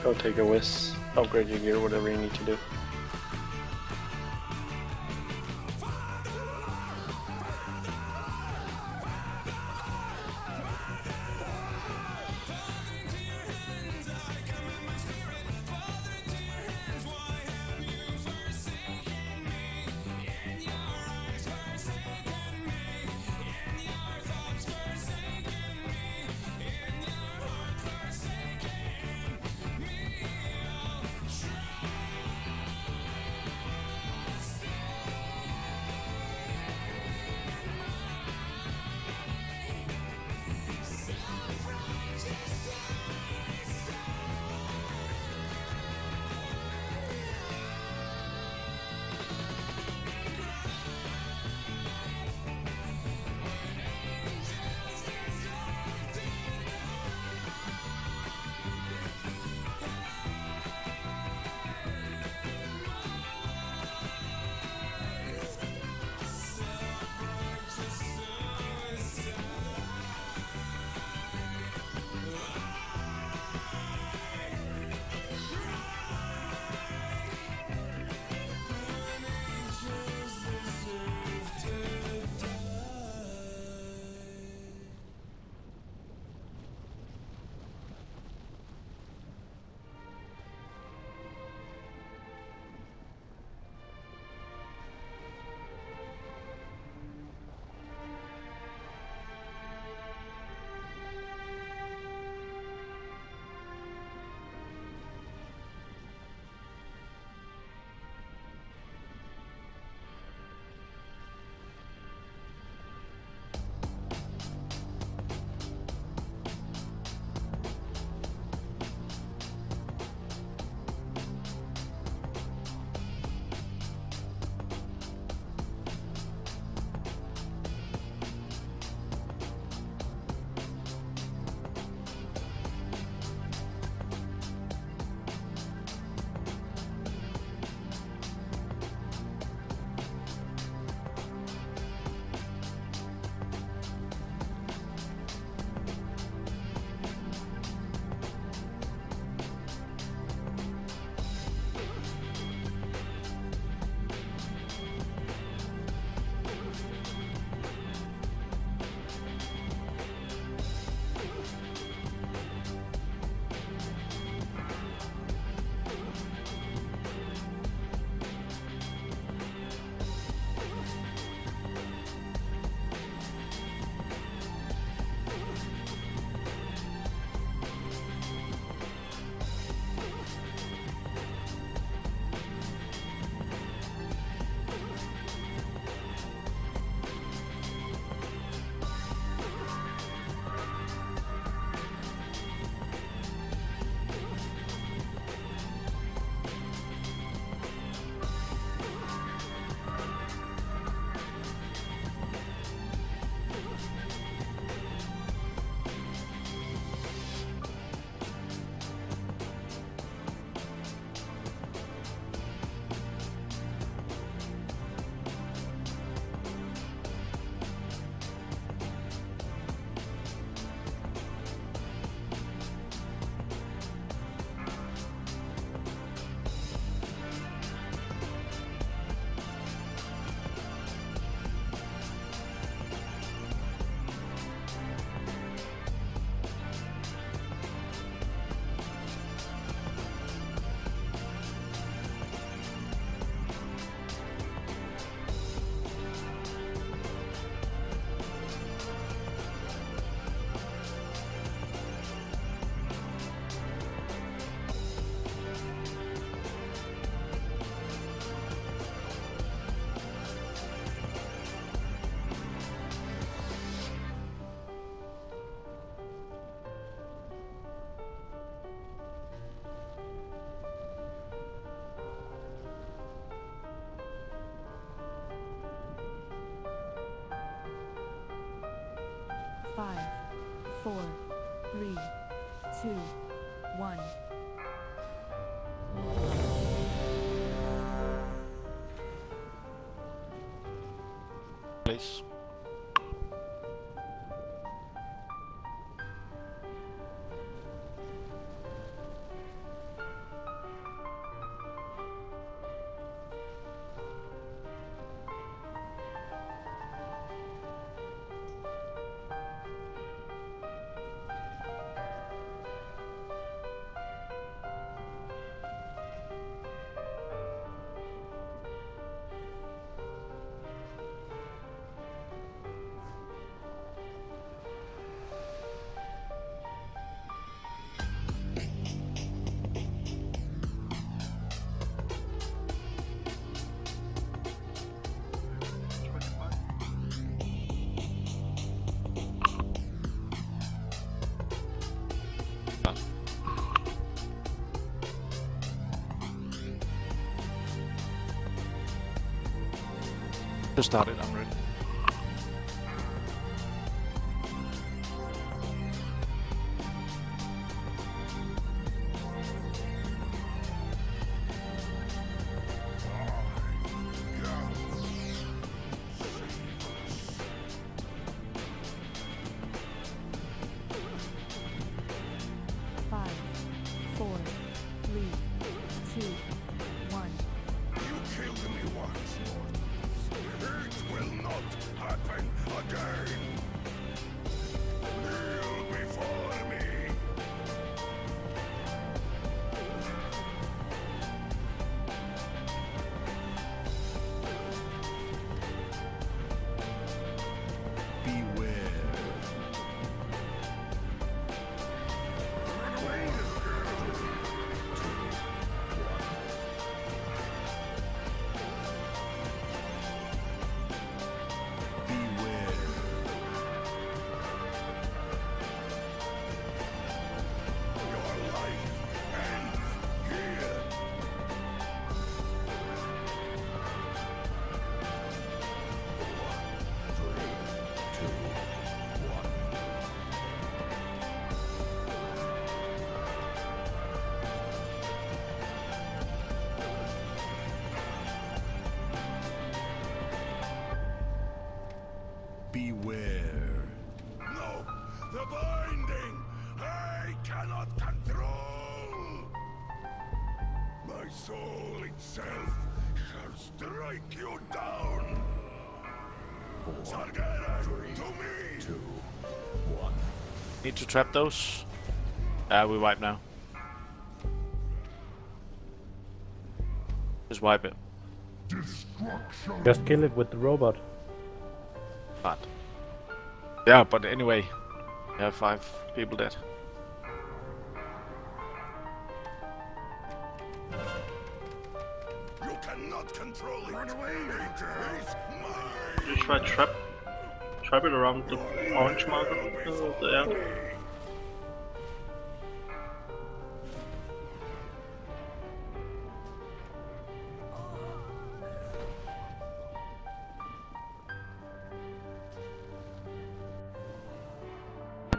Go take a whiz, upgrade your gear, whatever you need to do. 5, 4, 3, 2, 1. Please. Just started, I'm ready. Five, 4, 3, 2, 1. You killed me once. It will not happen again. Kneel before me. Beware. Run away. Beware. Your life ends here. 4, 3, 2, 1. Beware. No, the binding I cannot control. My soul itself shall strike you down. Sargeras, to me. 2, 1. Need to trap those. We wipe now. Just wipe it. Destruction. Just kill it with the robot. But yeah, but anyway, we have 5 people dead. You cannot control it. Run away. It is mine. You try trap it around the orange marker there.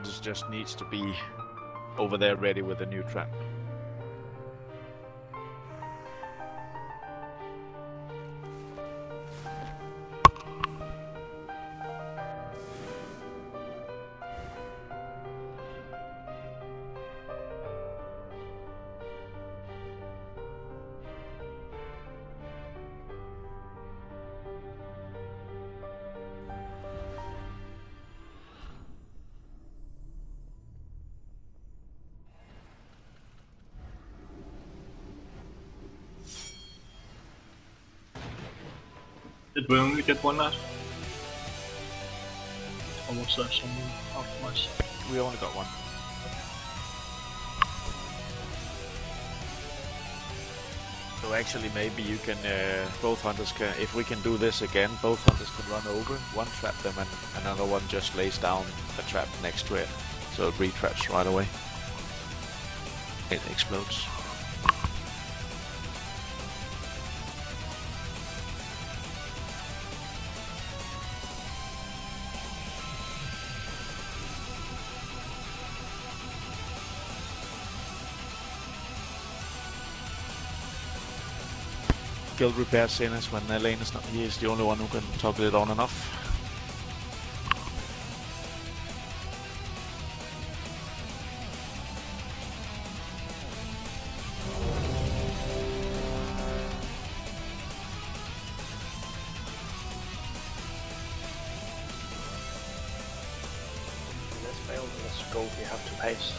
This just needs to be over there ready with a new trap. Did we only get one last? Almost there, someone optimized. We only got one. So actually maybe you can, both hunters can, if we can do this again, both hunters can run over, one trap them and another one just lays down a trap next to it. So it re-traps right away. It explodes. guild repair Shizznizz when Lane is not here. He's the only one who can toggle it on and off. This failed in the scope, you have to pace.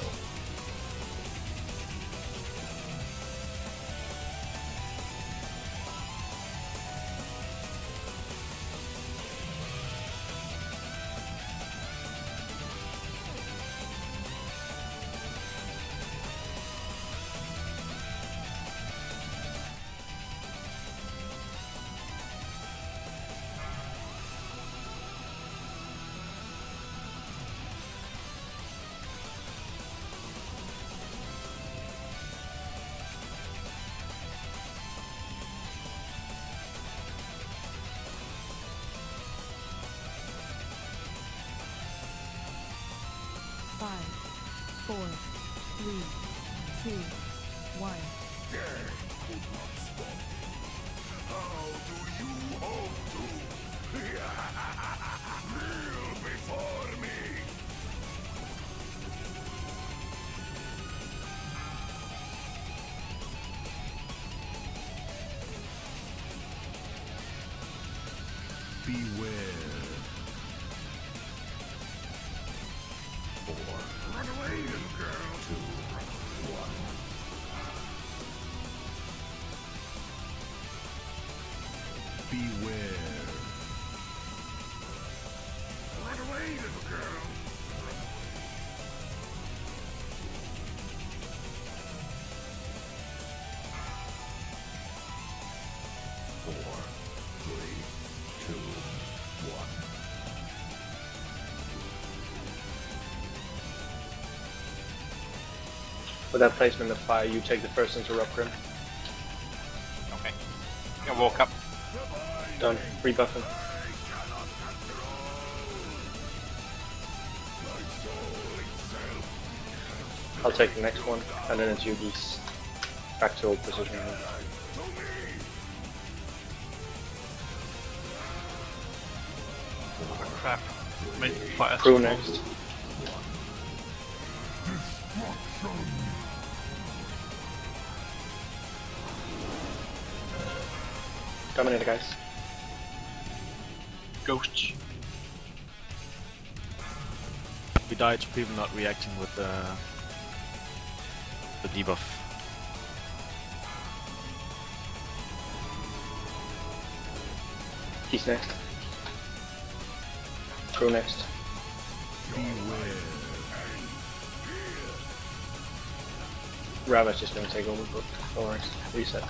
Five, 4, 3, 2, 1. Could not stop. How do you hope to? Kneel before me. Beware. Run away, little girl. 2, 1. Beware. Run away, little girl. 4, 3, 2, 1. With that placement of fire, you take the first interrupt, Grim. Okay. I walk up. Done. Rebuff him. I'll take the next one, and then it's Yugi's back to old position. Crap. Make fire. Crew next. Dominator, guys. Ghosts. We die to people not reacting with the debuff. He's next. Crew next. Rabbit's just gonna take over, but don't worry. Reset.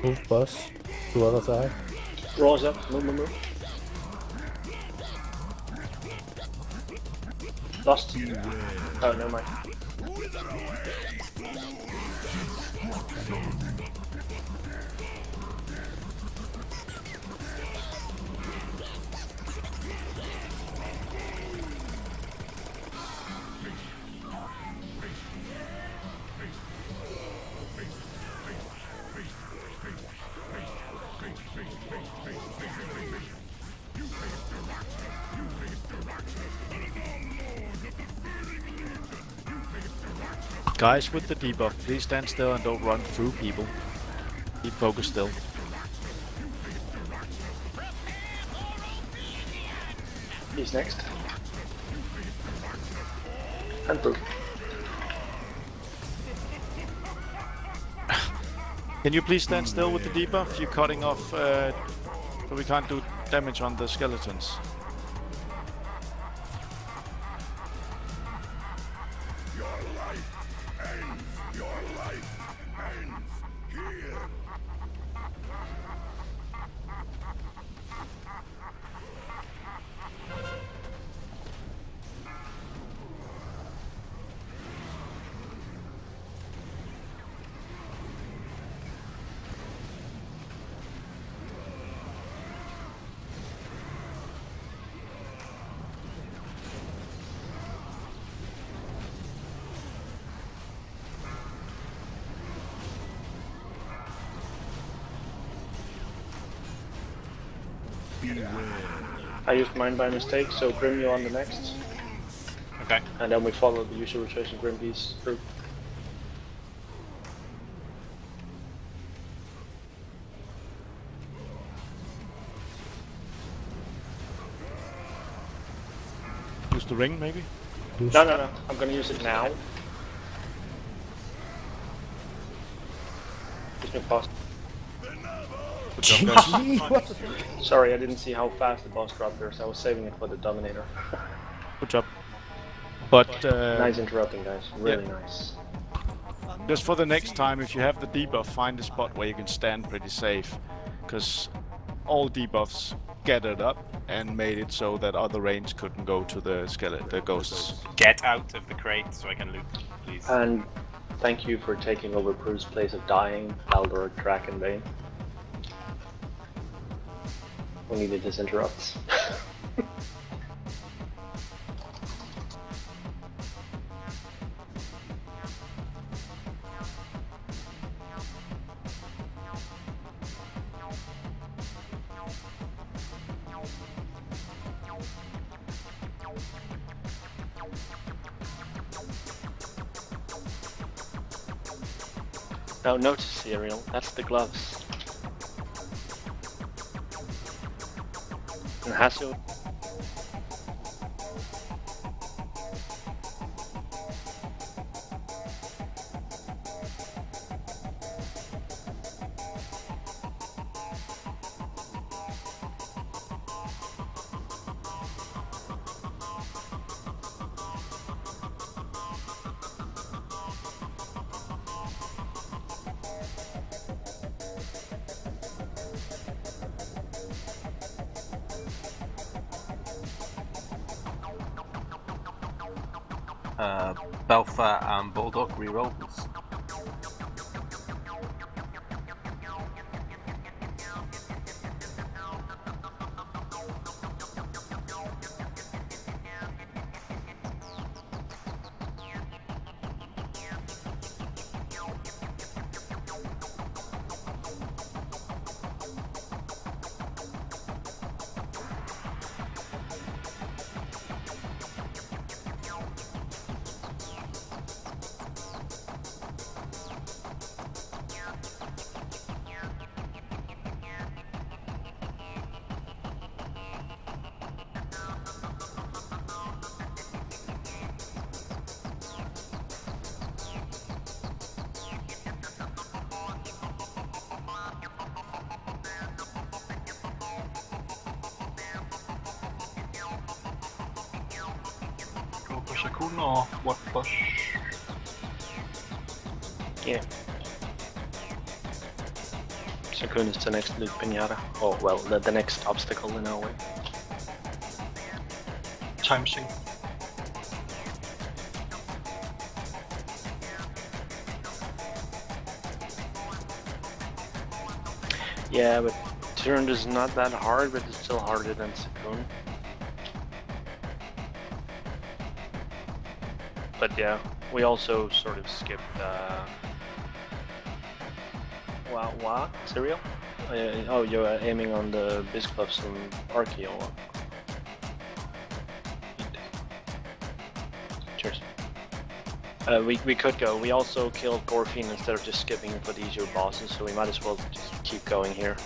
Move, boss. To other side. Rolls up. Move, move, move. Lost. Oh, never mind. Guys with the debuff, please stand still and don't run through people. Keep focused still. He's next. And boom. Can you please stand still with the debuff? You're cutting off, so we can't do damage on the skeletons. Your life ends. Your life ends here. I used mine by mistake, so Grim, you on the next. Okay. And then we follow the usual rotation Grim Beast group. Use the ring, maybe? No. I'm gonna use it now. Just me pause. Good job, guys. What the fuck? Sorry, I didn't see how fast the boss dropped there, so I was saving it for the Dominator. Good job. But Nice interrupting, guys. Really nice. just for the next time, if you have the debuff, find a spot where you can stand pretty safe. Because all debuffs gathered up and made it so that other range couldn't go to the ghosts. Get out of the crate so I can loot, please. And thank you for taking over Prue's place of dying, Aldor, Drac, and Bane. We needed this interrupts. Now notice, Serial, that's the gloves. And Hasu. Belfa and Bulldog rerolls. Cool or what push? Yeah. Sakun is the next loot pinata. Oh, well, the next obstacle in our way. Time sync. Yeah, but Tyrant is not that hard, but it's still harder than Sakun. But yeah, we also sort of skipped what? Serial? Oh, you're aiming on the Bisclops and Archeo. Cheers. We could go. We also killed Gorefiend instead of just skipping for the easier bosses, so we might as well just keep going here.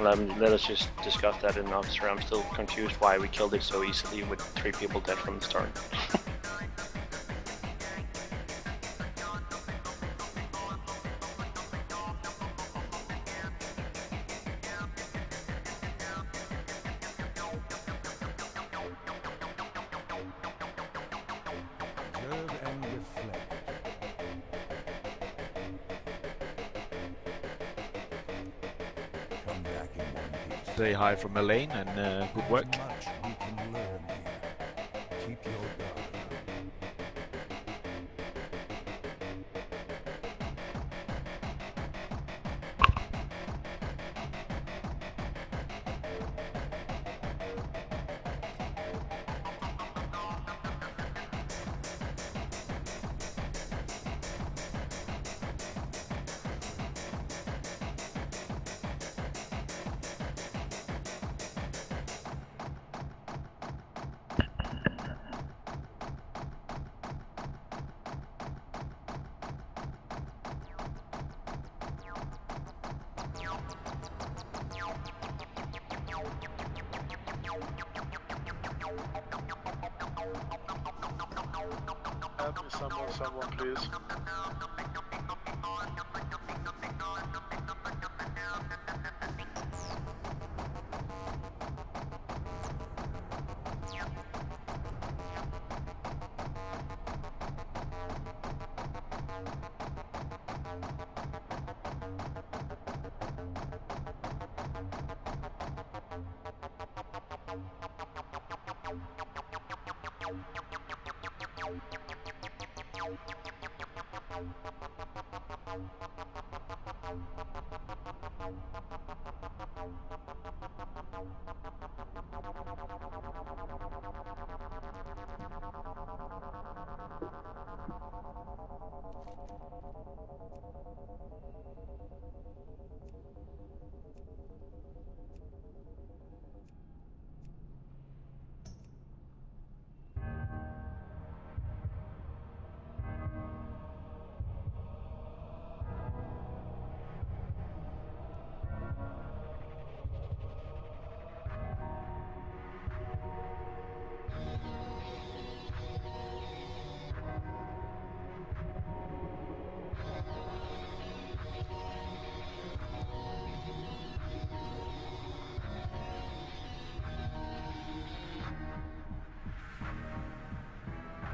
Let us just discuss that in officer. I'm still confused why we killed it so easily with 3 people dead from the start. Observe and reflect. Come back in one piece. Say hi from Elaine and good work. Much we can learn here. Keep your guard. Help me, someone, please.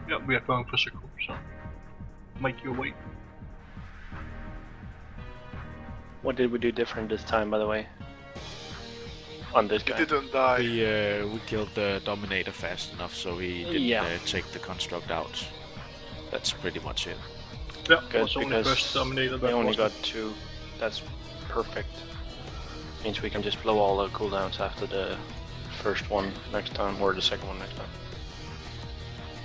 Yeah, we are going for Shakur, so make your way. What did we do different this time, by the way? On this guy? Didn't die. We killed the Dominator fast enough, so he didn't take the construct out. That's pretty much it. Yeah, Good, was only because first Dominator. we only got 2. That's perfect. Means we can just blow all the cooldowns after the first one next time, or the second one next time.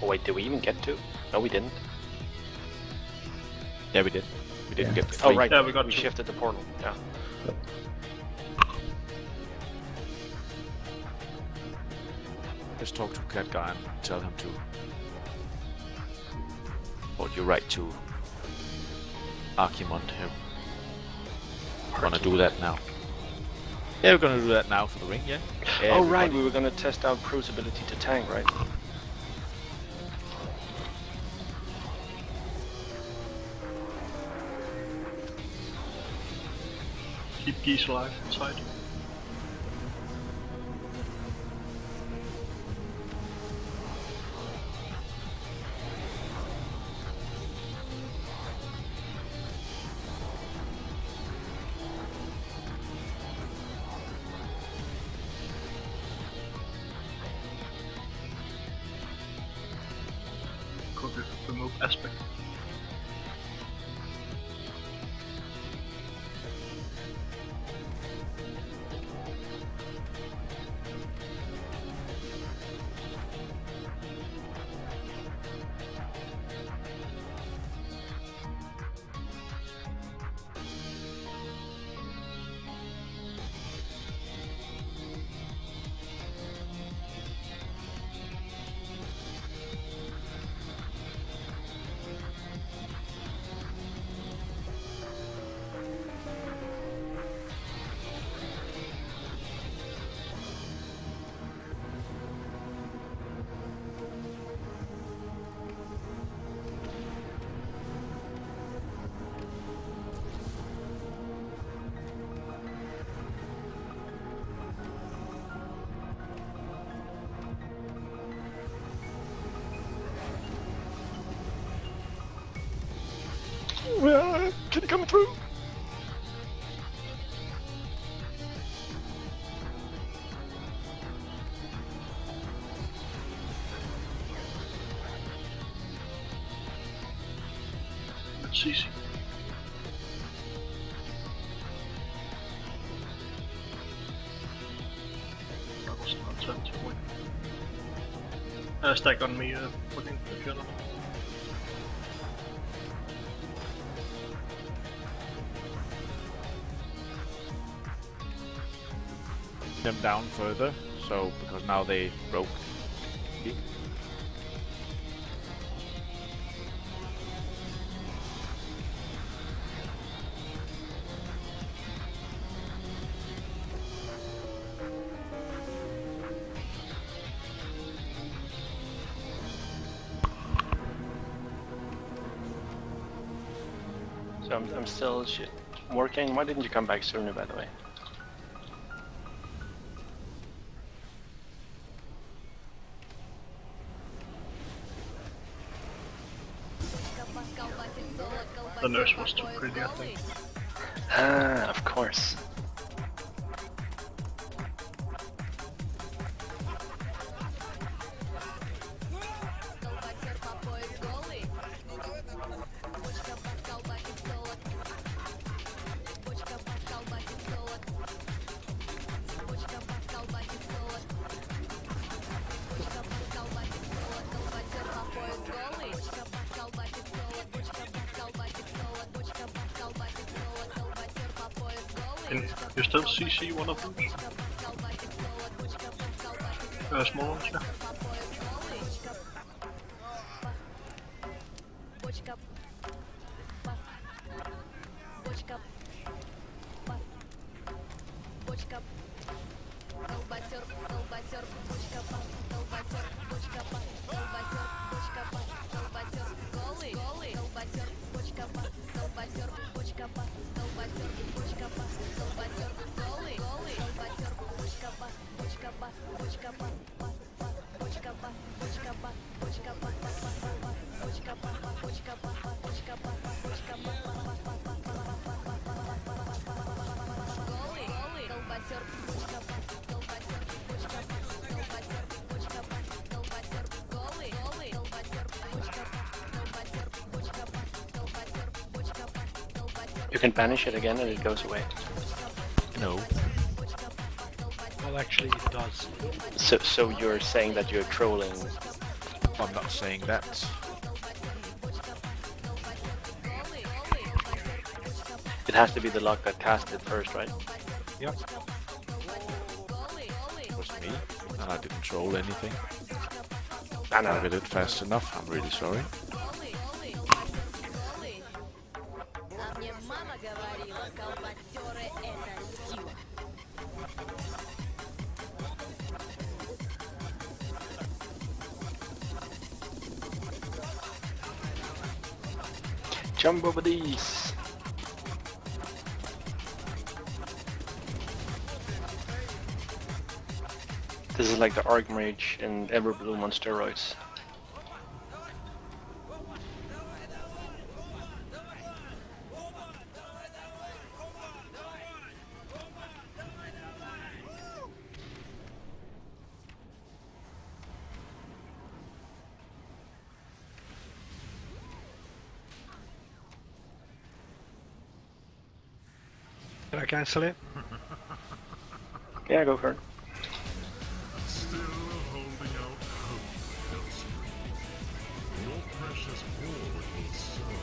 Oh wait, did we even get 2? No, we didn't. Yeah, we did. We didn't get the 3. Oh right, Yeah, we got 2. shifted the portal. Yeah. Just talk to Cat Guy and tell him to. Or you write to Archimond him. Wanna do that now? Yeah, we're gonna do that now for the ring, yeah? Oh right, we were gonna test out Crew's ability to tank, right? Keep geese alive inside. Could remove aspect. Kitty coming through! That's easy. That was not time to win. Stack on me, looking for the general. Them down further, so because now they broke. So I'm still working. Why didn't you come back sooner, by the way? The nurse was too pretty, I think. Ah, of course. Can you still CC one of them? Small ones, yeah. You can banish it again and it goes away. No. Well, actually, it does. So you're saying that you're trolling? I'm not saying that. It has to be the lock that cast it first, right? Yep. It was me, and I didn't troll anything. I did it fast enough, I'm really sorry. Jump over these! This is like the Archmage in Everbloom on steroids. Can I cancel it? Yeah, go for it. Still holding out hope, Hellspring. Your precious board will serve.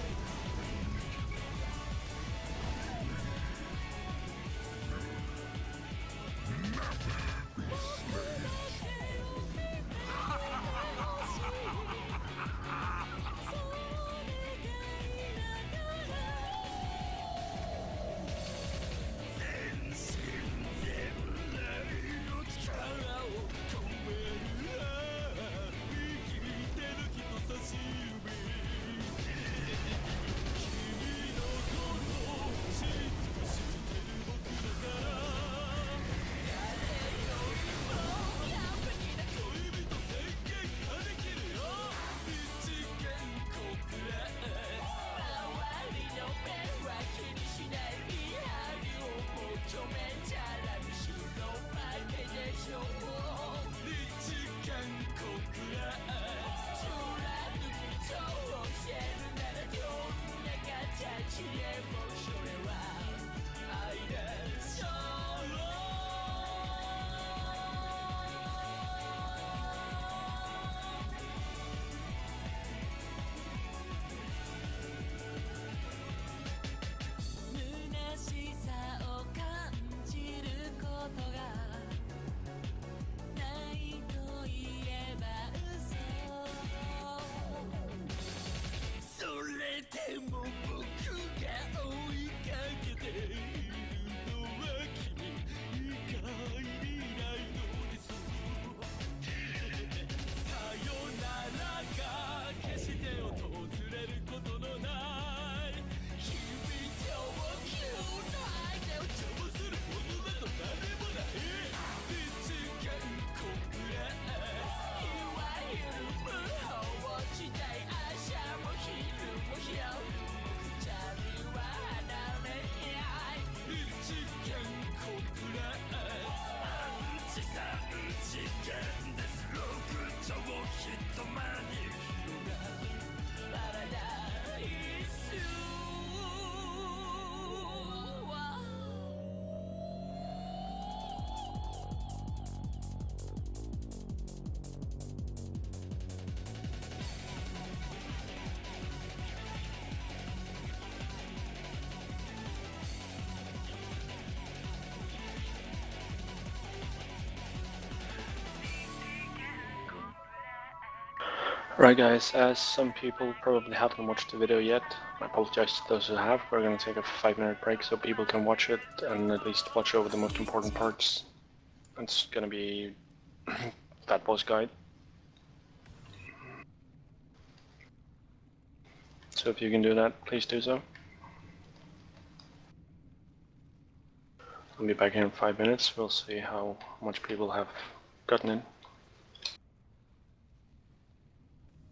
Right guys, as some people probably haven't watched the video yet, I apologize to those who have. We're gonna take a 5-minute break so people can watch it and at least watch over the most important parts. It's gonna be Fat Boss Guide. So if you can do that, please do so. I'll be back here in 5 minutes. We'll see how much people have gotten in.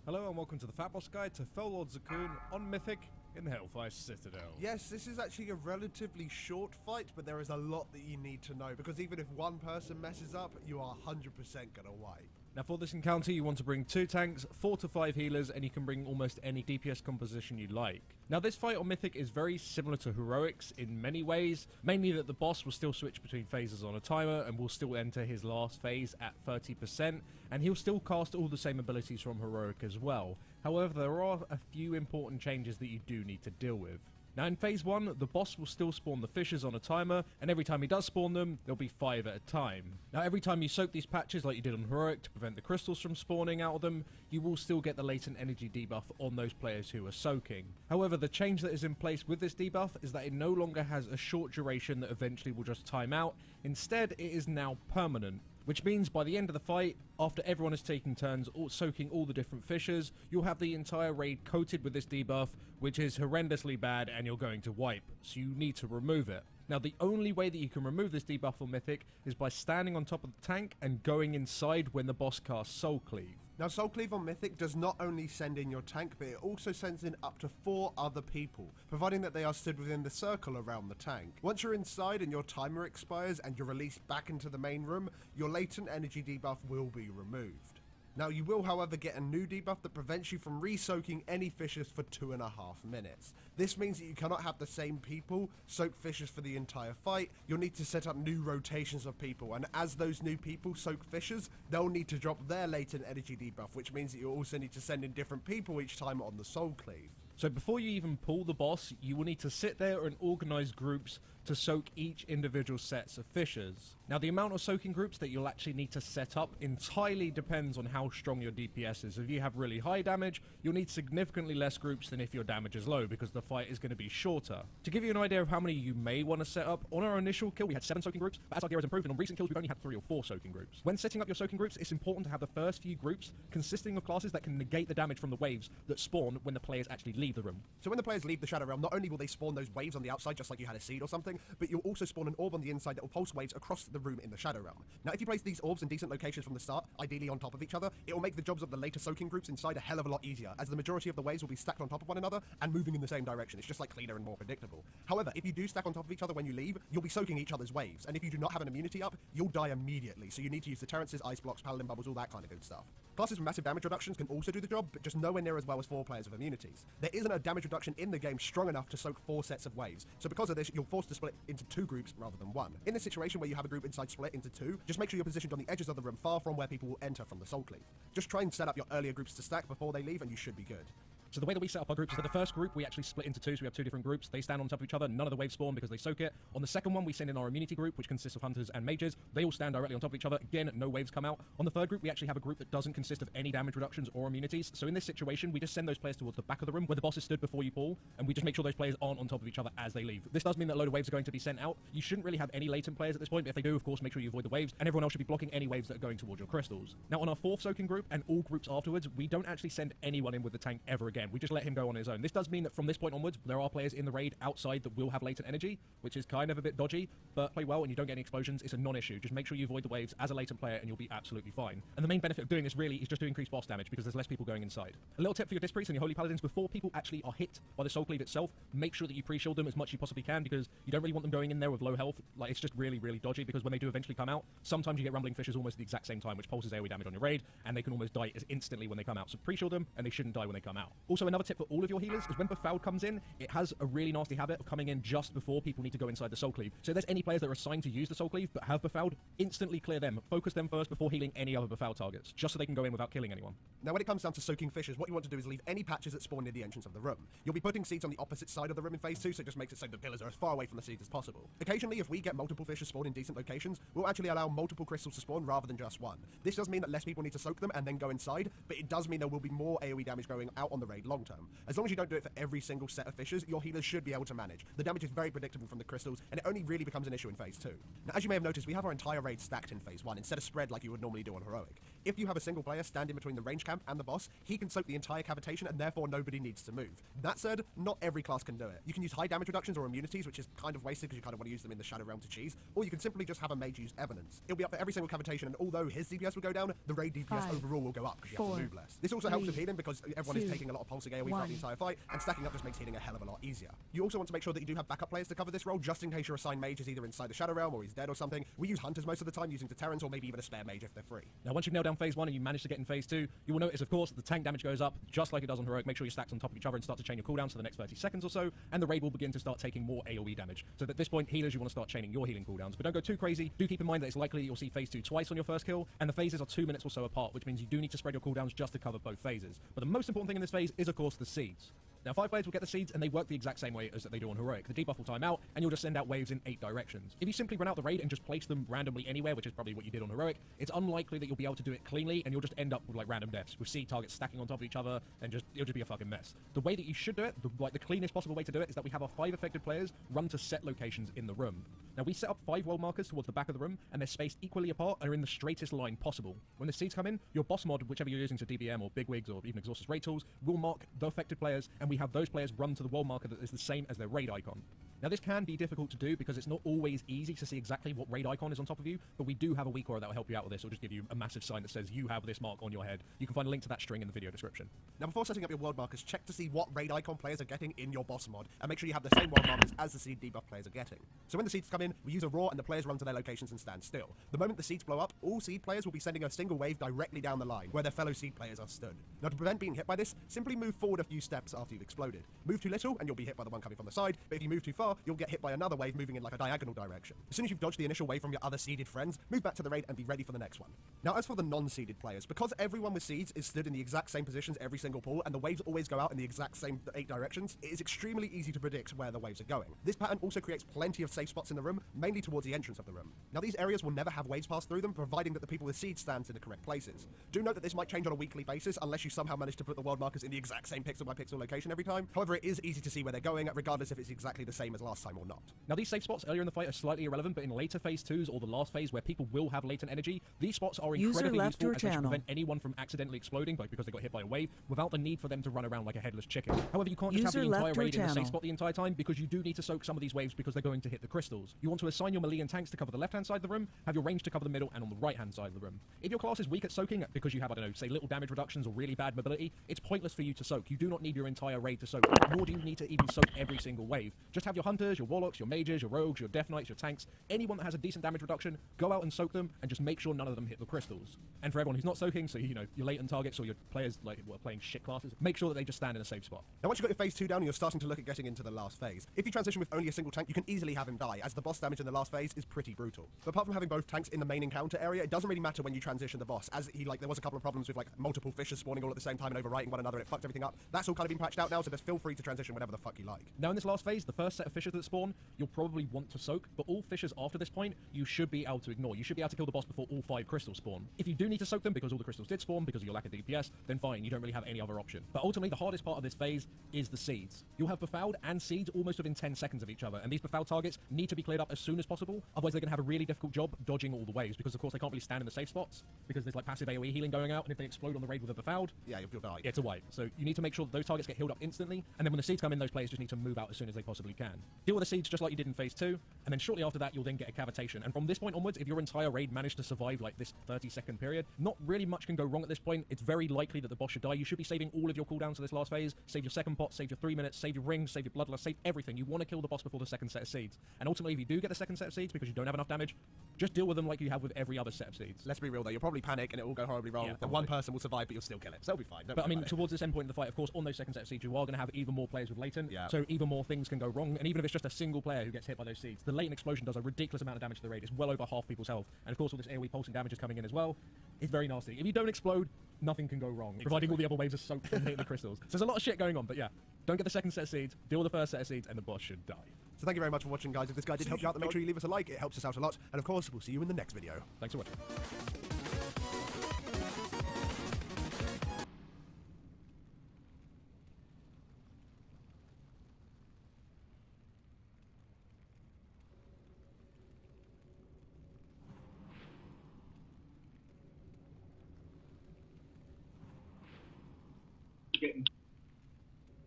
Hello and welcome to the Fat Boss Guide to Fell Lord Zakuun on Mythic in the Hellfire Citadel. Yes, this is actually a relatively short fight, but there is a lot that you need to know, because even if one person messes up, you are 100% gonna wipe. Now for this encounter you want to bring 2 tanks, 4 to 5 healers, and you can bring almost any DPS composition you like. Now this fight on Mythic is very similar to Heroics in many ways, mainly that the boss will still switch between phases on a timer and will still enter his last phase at 30%, and he'll still cast all the same abilities from Heroic as well. However, there are a few important changes that you do need to deal with. Now in phase 1, the boss will still spawn the fishes on a timer, and every time he does spawn them, there'll be 5 at a time. Now every time you soak these patches like you did on Heroic to prevent the crystals from spawning out of them, you will still get the latent energy debuff on those players who are soaking. However, the change that is in place with this debuff is that it no longer has a short duration that eventually will just time out. Instead, it is now permanent. Which means by the end of the fight, after everyone is taking turns soaking all the different fishes, you'll have the entire raid coated with this debuff, which is horrendously bad and you're going to wipe, so you need to remove it. Now the only way that you can remove this debuff on Mythic is by standing on top of the tank and going inside when the boss casts Soul Cleave. Now Soul Cleave on Mythic does not only send in your tank, but it also sends in up to 4 other people, providing that they are stood within the circle around the tank. Once you're inside and your timer expires and you're released back into the main room, your latent energy debuff will be removed. Now you will however get a new debuff that prevents you from re-soaking any fishes for 2.5 minutes. This means that you cannot have the same people soak fishes for the entire fight. You'll need to set up new rotations of people, and as those new people soak fishes, they'll need to drop their latent energy debuff, which means that you also need to send in different people each time on the Soul Cleave. So before you even pull the boss, you will need to sit there and organize groups to soak each individual sets of fishes. Now the amount of soaking groups that you'll actually need to set up entirely depends on how strong your DPS is. If you have really high damage, you'll need significantly less groups than if your damage is low, because the fight is going to be shorter. To give you an idea of how many you may want to set up, on our initial kill we had 7 soaking groups, but as our gear has improved and on recent kills we've only had 3 or 4 soaking groups. When setting up your soaking groups, it's important to have the first few groups consisting of classes that can negate the damage from the waves that spawn when the players actually leave the room. So when the players leave the Shadow Realm, not only will they spawn those waves on the outside just like you had a seed or something, but you'll also spawn an orb on the inside that will pulse waves across the room in the Shadow Realm. Now if you place these orbs in decent locations from the start, ideally on top of each other, it will make the jobs of the later soaking groups inside a hell of a lot easier, as the majority of the waves will be stacked on top of one another and moving in the same direction. It's just like cleaner and more predictable. However, if you do stack on top of each other when you leave, you'll be soaking each other's waves, and if you do not have an immunity up, you'll die immediately, so you need to use deterrences, ice blocks, paladin bubbles, all that kind of good stuff. Classes with massive damage reductions can also do the job, but just nowhere near as well as 4 players with immunities. There isn't a damage reduction in the game strong enough to soak 4 sets of waves, so because of this, you're forced to split into 2 groups rather than 1. In this situation where you have a group inside split into 2, just make sure you're positioned on the edges of the room far from where people will enter from the Soul Cleave. Just try and set up your earlier groups to stack before they leave and you should be good. So the way that we set up our groups is that the first group we actually split into 2, so we have 2 different groups. They stand on top of each other, none of the waves spawn because they soak it. On the second one we send in our immunity group, which consists of hunters and mages. They all stand directly on top of each other, again no waves come out. On the third group we actually have a group that doesn't consist of any damage reductions or immunities, so in this situation we just send those players towards the back of the room where the boss is stood before you pull, and we just make sure those players aren't on top of each other as they leave. This does mean that a load of waves are going to be sent out. You shouldn't really have any latent players at this point, but if they do, of course make sure you avoid the waves, and everyone else should be blocking any waves that are going towards your crystals. Now on our 4th soaking group and all groups afterwards, we don't actually send anyone in with the tank ever again. We just let him go on his own. This does mean that from this point onwards, there are players in the raid outside that will have latent energy, which is kind of a bit dodgy, but play well and you don't get any explosions. It's a non-issue. Just make sure you avoid the waves as a latent player and you'll be absolutely fine. And the main benefit of doing this really is just to increase boss damage because there's less people going inside. A little tip for your Disc Priests and your Holy Paladins: before people actually are hit by the Soul Cleave itself, make sure that you pre-shield them as much as you possibly can, because you don't really want them going in there with low health. Like, it's just really, really dodgy, because when they do eventually come out, sometimes you get rumbling fishes almost at the exact same time, which pulses AoE damage on your raid, and they can almost die as instantly when they come out. So pre-shield them, and they shouldn't die when they come out. Also, another tip for all of your healers is when Befouled comes in, it has a really nasty habit of coming in just before people need to go inside the Soul Cleave. So if there's any players that are assigned to use the Soul Cleave but have Befouled, instantly clear them. Focus them first before healing any other Befouled targets, just so they can go in without killing anyone. Now, when it comes down to soaking fishes, what you want to do is leave any patches that spawn near the entrance of the room. You'll be putting seeds on the opposite side of the room in phase 2, so it just makes it so the pillars are as far away from the seeds as possible. Occasionally, if we get multiple fishes spawn in decent locations, we'll actually allow multiple crystals to spawn rather than just one. This does mean that less people need to soak them and then go inside, but it does mean there will be more AoE damage going out on the raid long term. As long as you don't do it for every single set of fishes, your healers should be able to manage. The damage is very predictable from the crystals, and it only really becomes an issue in phase 2. Now, as you may have noticed, we have our entire raid stacked in phase 1 instead of spread like you would normally do on Heroic. If you have a single player standing between the range camp and the boss, he can soak the entire cavitation and therefore nobody needs to move. That said, not every class can do it. You can use high damage reductions or immunities, which is kind of wasted because you kind of want to use them in the Shadow Realm to cheese, or you can simply just have a mage use Evidence. It'll be up for every single cavitation, and although his DPS will go down, the raid DPS overall will go up because you have to move less. This also helps with healing because everyone is taking a lot of pulsing AoE throughout the entire fight, and stacking up just makes healing a hell of a lot easier. You also want to make sure that you do have backup players to cover this role, just in case your assigned mage is either inside the Shadow Realm or he's dead or something. We use hunters most of the time, using deterrents or maybe even a spare mage if they're free. Now, once you've nailed down phase 1 and you manage to get in phase 2, you will notice, of course, that the tank damage goes up just like it does on Heroic. Make sure you're stacked on top of each other and start to chain your cooldowns for the next 30 seconds or so, and the raid will begin to start taking more AoE damage. So at this point, healers, you want to start chaining your healing cooldowns, but don't go too crazy. Do keep in mind that it's likely you'll see phase 2 twice on your first kill, and the phases are 2 minutes or so apart, which means you do need to spread your cooldowns just to cover both phases. But the most important thing in this phase is, of course, the seeds. Now, 5 players will get the seeds, and they work the exact same way as they do on Heroic. The debuff will time out, and you'll just send out waves in 8 directions. If you simply run out the raid and just place them randomly anywhere, which is probably what you did on Heroic, it's unlikely that you'll be able to do it cleanly, and you'll just end up with like random deaths, with seed targets stacking on top of each other, and it'll just be a fucking mess. The way that you should do it, the cleanest possible way to do it, is that we have our 5 affected players run to set locations in the room. Now, we set up 5 world markers towards the back of the room, and they're spaced equally apart and are in the straightest line possible. When the seeds come in, your boss mod, whichever you're using, so DBM or Bigwigs or even Exhaustus raid tools, will mark the affected players, and we have those players run to the world marker that is the same as their raid icon. Now, this can be difficult to do because it's not always easy to see exactly what raid icon is on top of you, but we do have a weak aura that will help you out with this, or just give you a massive sign that says you have this mark on your head. You can find a link to that string in the video description. Now, before setting up your world markers, check to see what raid icon players are getting in your boss mod, and make sure you have the same world markers as the seed debuff players are getting. So when the seeds come in, we use a roar and the players run to their locations and stand still. The moment the seeds blow up, all seed players will be sending a single wave directly down the line, where their fellow seed players are stood. Now, to prevent being hit by this, simply move forward a few steps after you've exploded. Move too little, and you'll be hit by the one coming from the side, but if you move too far, you'll get hit by another wave moving in like a diagonal direction. As soon as you've dodged the initial wave from your other seeded friends, move back to the raid and be ready for the next one. Now, as for the non-seeded players, because everyone with seeds is stood in the exact same positions every single pool, and the waves always go out in the exact same 8 directions, it is extremely easy to predict where the waves are going. This pattern also creates plenty of safe spots in the room, mainly towards the entrance of the room. Now, these areas will never have waves pass through them, providing that the people with seeds stands in the correct places. Do note that this might change on a weekly basis, unless you somehow manage to put the world markers in the exact same pixel by pixel location every time. However, it is easy to see where they're going, regardless if it's exactly the same as last time or not. Now, these safe spots earlier in the fight are slightly irrelevant, but in later phase 2s or the last phase where people will have latent energy, these spots are incredibly useful as they should prevent anyone from accidentally exploding because they got hit by a wave without the need for them to run around like a headless chicken. However, you can't just have the entire raid in the safe spot the entire time because you do need to soak some of these waves because they're going to hit the crystals. You want to assign your melee and tanks to cover the left-hand side of the room, have your range to cover the middle and on the right-hand side of the room. If your class is weak at soaking because you have, I don't know, say little damage reductions or really bad mobility, it's pointless for you to soak. You do not need your entire raid to soak, nor do you need to even soak every single wave. Just have your hunters, your warlocks, your mages, your rogues, your death knights, your tanks, anyone that has a decent damage reduction, go out and soak them and just make sure none of them hit the crystals. And for everyone who's not soaking, so your latent targets or your players like who are playing shit classes, make sure that they just stand in a safe spot. Now, once you've got your phase 2 down and you're starting to look at getting into the last phase, if you transition with only a single tank, you can easily have him die, as the boss damage in the last phase is pretty brutal. But apart from having both tanks in the main encounter area, it doesn't really matter when you transition the boss, as there was a couple of problems with multiple fishes spawning all at the same time and overwriting one another, and it fucked everything up. That's all kind of been patched out now, so just feel free to transition whenever the fuck you like. Now, in this last phase, the first set of fishes that spawn, you'll probably want to soak, but all fishes after this point, you should be able to ignore. You should be able to kill the boss before all 5 crystals spawn. If you do need to soak them because all the crystals did spawn because of your lack of DPS, then fine, you don't really have any other option. But ultimately, the hardest part of this phase is the seeds. You'll have Befouled and seeds almost within 10 seconds of each other, and these Befouled targets need to be cleared up as soon as possible, otherwise they're going to have a really difficult job dodging all the waves, because of course they can't really stand in the safe spots, because there's like passive AoE healing going out, and if they explode on the raid with a Befouled, yeah, you'll die. It's a wipe. So you need to make sure that those targets get healed up instantly, and then when the seeds come in, those players just need to move out as soon as they possibly can. Deal with the seeds just like you did in phase 2, and then shortly after that you'll then get a cavitation. And from this point onwards, if your entire raid managed to survive like this 30-second period, not really much can go wrong at this point. It's very likely that the boss should die. You should be saving all of your cooldowns for this last phase. Save your second pot, save your 3 minutes, save your rings, save your bloodlust, save everything. You want to kill the boss before the second set of seeds. And ultimately, if you do get the second set of seeds because you don't have enough damage, just deal with them like you have with every other set of seeds. Let's be real though, you'll probably panic and it will go horribly wrong. Yeah, and one person will survive, but you'll still kill it. So it'll be fine. But I mean, towards this end point of the fight, of course, on those second set of seeds, you are going to have even more players with latent. Yeah. So even more things can go wrong. And even if it's just a single player who gets hit by those seeds, the latent explosion does a ridiculous amount of damage to the raid. It's well over half people's health. And of course, all this AoE pulsing damage is coming in as well. It's very nasty. If you don't explode, nothing can go wrong, providing all the other waves are soaked from hitting the crystals. So there's a lot of shit going on, but yeah, don't get the second set of seeds, deal with the first set of seeds, and the boss should die. So thank you very much for watching, guys. If this guy did help you out, then make sure you leave us a like. It helps us out a lot. And of course, we'll see you in the next video. Thanks for watching.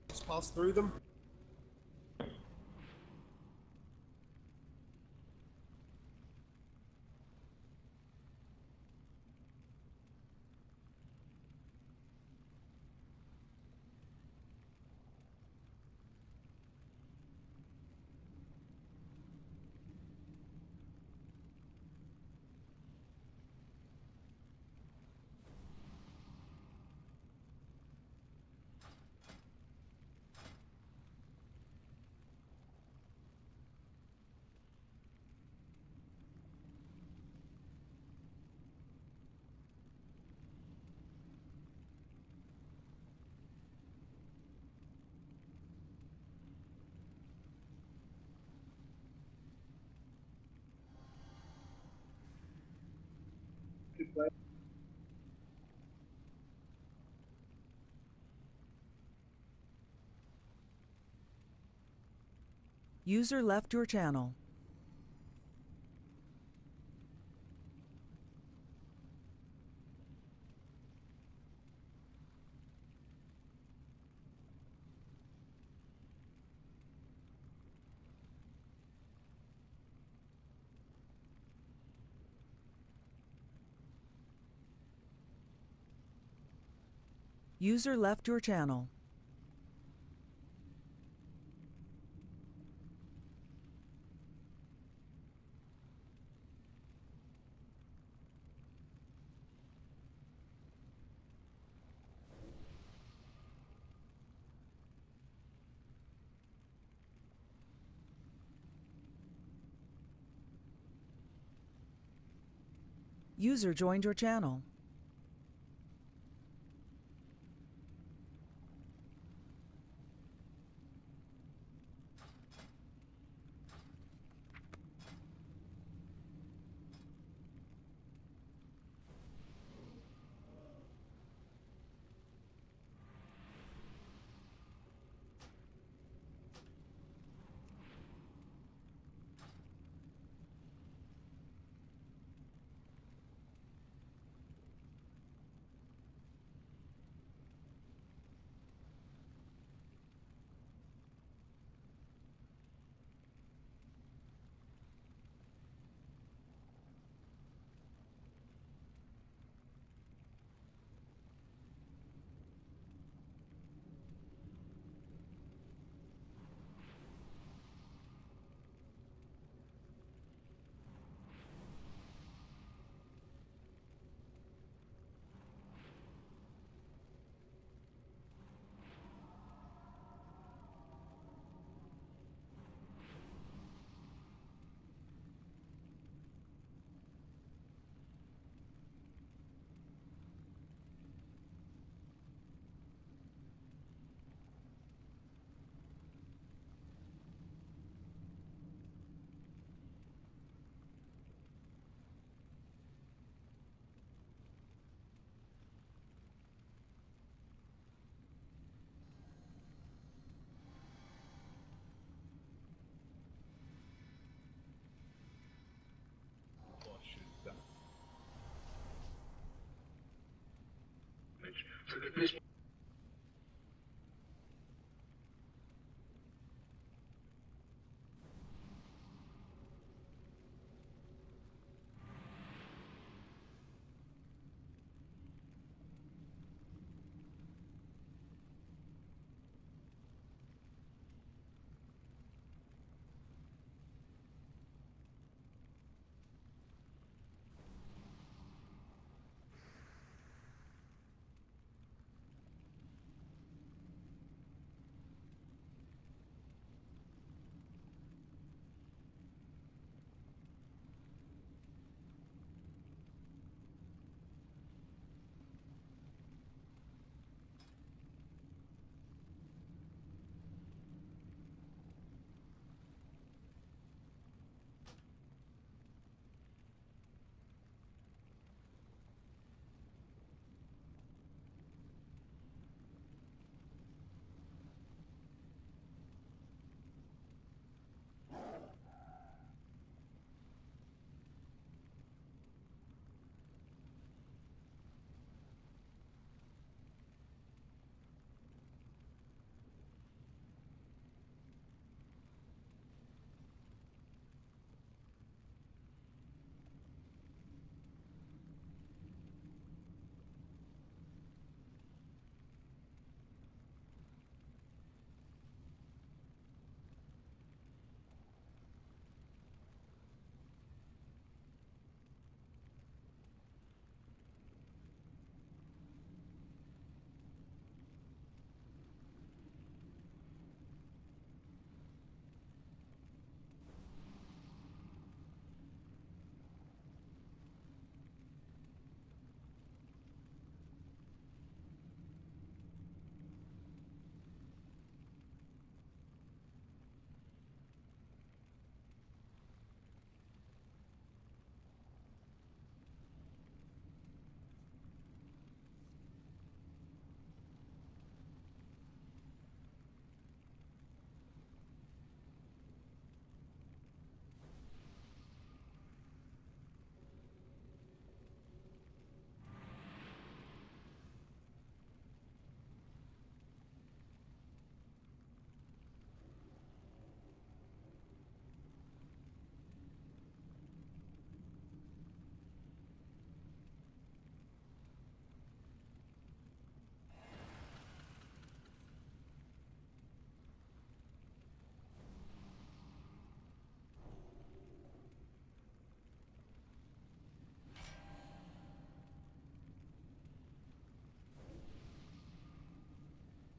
Just pass through them. User left your channel. User left your channel. User joined your channel.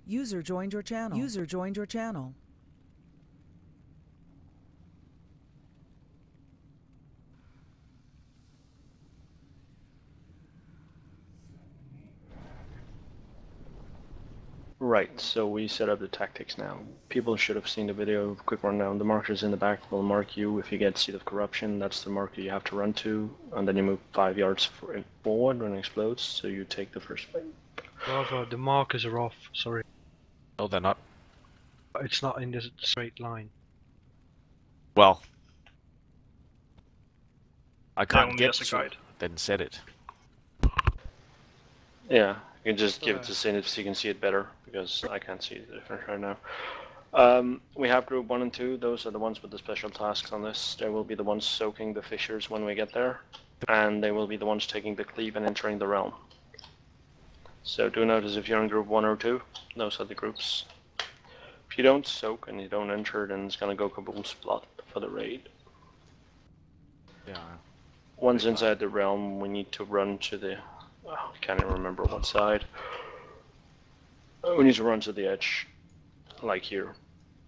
User joined your channel. User joined your channel. Right, so we set up the tactics now. People should have seen the video. Quick rundown. The markers in the back will mark you if you get Seed of Corruption. That's the marker you have to run to, and then you move 5 yards forward when it explodes, so you take the first fight. Bravo, the markers are off, sorry. No, they're not. It's not in the straight line. Well, I can't only get as a to guide. then set it. Yeah, you can just give it to Sin so you can see it better, because I can't see the difference right now. We have group 1 and 2, those are the ones with the special tasks on this. They will be the ones soaking the fissures when we get there, and they will be the ones taking the cleave and entering the realm. So do notice if you're in group 1 or 2, those are the groups. If you don't soak and you don't enter, then it's gonna go kaboom splat for the raid. Yeah. Once inside the realm, we need to run to the... I can't even remember what side. We need to run to the edge, like here,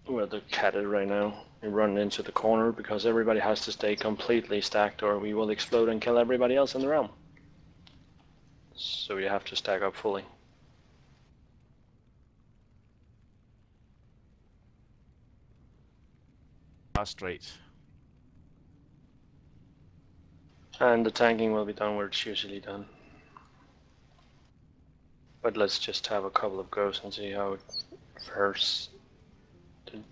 where the cat is right now. We run into the corner because everybody has to stay completely stacked or we will explode and kill everybody else in the realm. So you have to stack up fully. Straight. And the tanking will be done where it's usually done. But let's just have a couple of goes and see how it fares. Did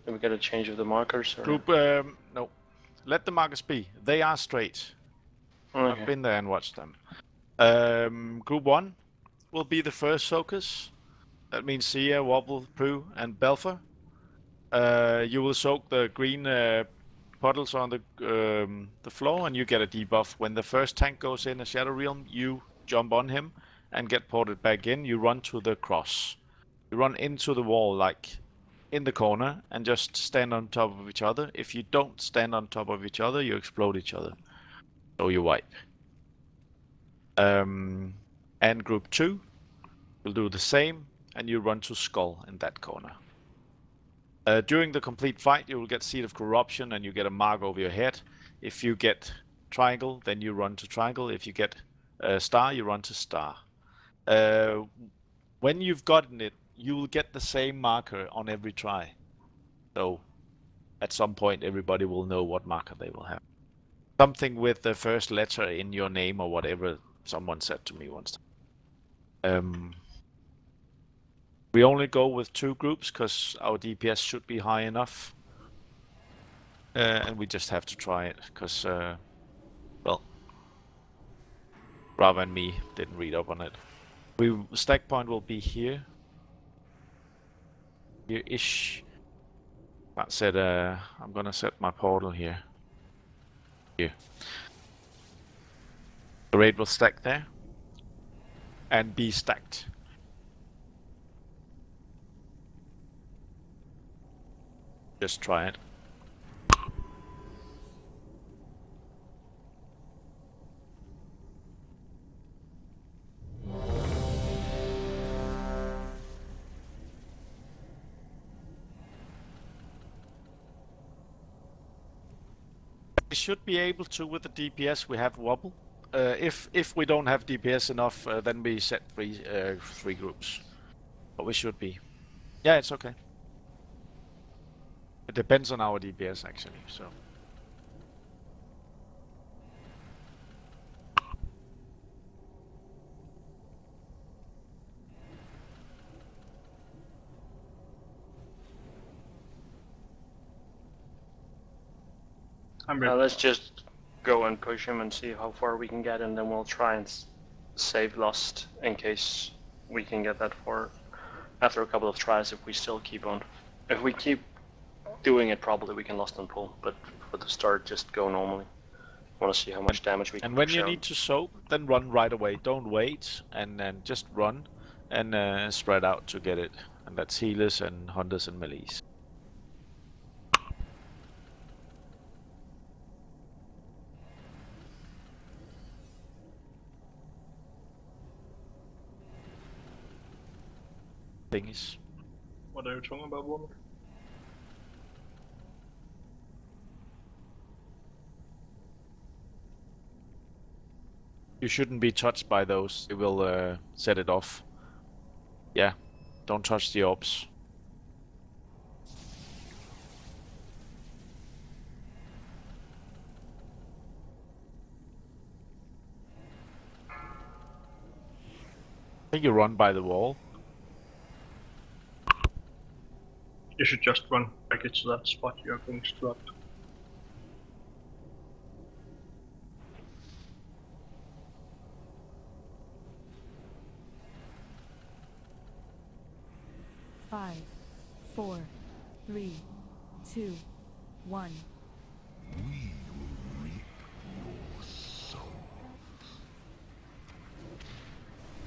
we get a change of the markers? Or? Group, no. Let the markers be. They are straight. Okay. I've been there and watched them. Group 1 will be the first soakers. That means Sia, Wobble, Prue, and Belfer. You will soak the green puddles on the floor, and you get a debuff. When the first tank goes in a Shadow Realm, you jump on him and get ported back in. You run to the cross. You run into the wall, like in the corner, and just stand on top of each other. If you don't stand on top of each other, you explode each other. So you wipe. And group 2 will do the same, and you run to Skull in that corner. During the complete fight, you will get Seed of Corruption, and you get a mark over your head. If you get Triangle, then you run to Triangle. If you get Star, you run to Star. When you've gotten it, you will get the same marker on every try. So, at some point, everybody will know what marker they will have. Something with the first letter in your name or whatever someone said to me once. We only go with 2 groups because our DPS should be high enough. And we just have to try it because, well, Brava and me didn't read up on it. Stack point will be here. Here-ish. That said, I'm gonna set my portal here. Here. The raid will stack there. And be stacked. Just try it. We should be able to with the DPS. We have Wobble. If we don't have DPS enough, then we set three groups. But we should be. Yeah, it's okay. It depends on our DPS actually. So. Let's just go and push him and see how far we can get, and then we'll try and save Lost in case we can get that far after a couple of tries. If we still keep on, if we keep doing it, probably we can Lost and pull. But for the start, just go normally. Want to see how much damage we can. And when push you out. need to soak, then run right away. Don't wait, and then just run and spread out to get it. And that's healers and hunters and melees. thingies. What are you talking about, woman? You shouldn't be touched by those. It will set it off. Yeah, don't touch the orbs. I think you run by the wall. You should just run back into that spot you're going to drop. Five, 4, 3, 2, 1. We will reap your souls.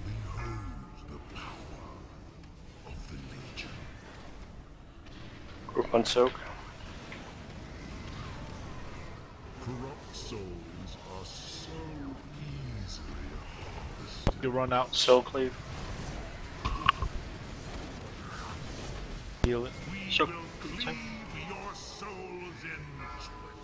Behold the power of the Legion. Group on soak. Corrupt souls are so easily harvested. You run out. Soul cleave. Heal it. So, Cleave your souls into it.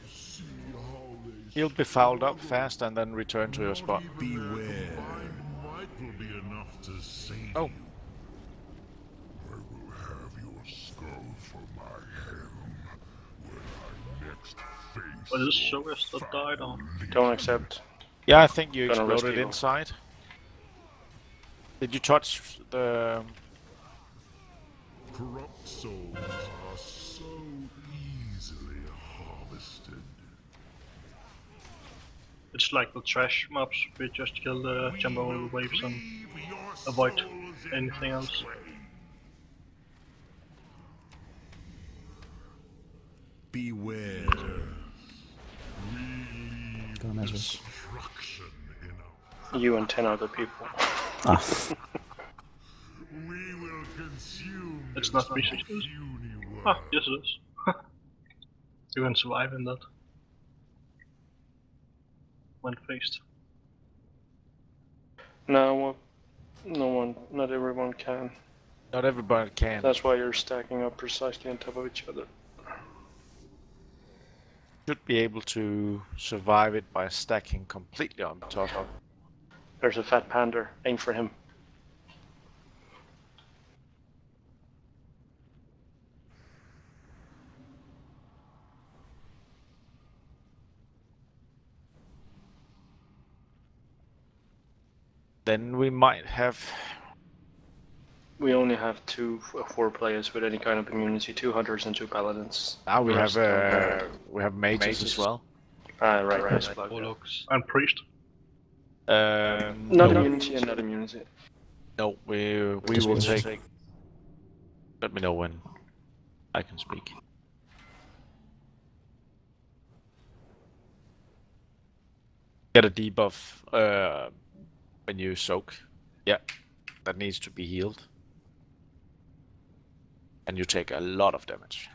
See how they He'll be fouled up fast and then return to your spot. beware. Divine might will be enough to save Oh. you. I will have your skull for my helm when I next face. was this Shogast that died or? Don't accept. Yeah, I think you Gonna exploded rescue. inside. Did you touch the... Corrupt souls are so easily harvested. It's like the trash mobs, we just kill the jump over the waves and avoid anything else. Beware. Go on, Ezra. Destruction in our You and 10 other people. Ah. We will consume It's not this Mythic. universe. Ah, yes it is. You can survive in that. When faced. No, no one, not everyone can. Not everybody can. That's why you're stacking up precisely on top of each other. Should be able to survive it by stacking completely on top. There's a fat panda. Aim for him. Then we might have... We only have 4 players with any kind of immunity, 2 hunters and 2 paladins. Now we The have rest mages as well. Right. Warlocks. And priest. Not No. immunity and not immunity. No, we will take... Let me know when I can speak. Get a debuff when you soak. Yeah, that needs to be healed. And you take a lot of damage.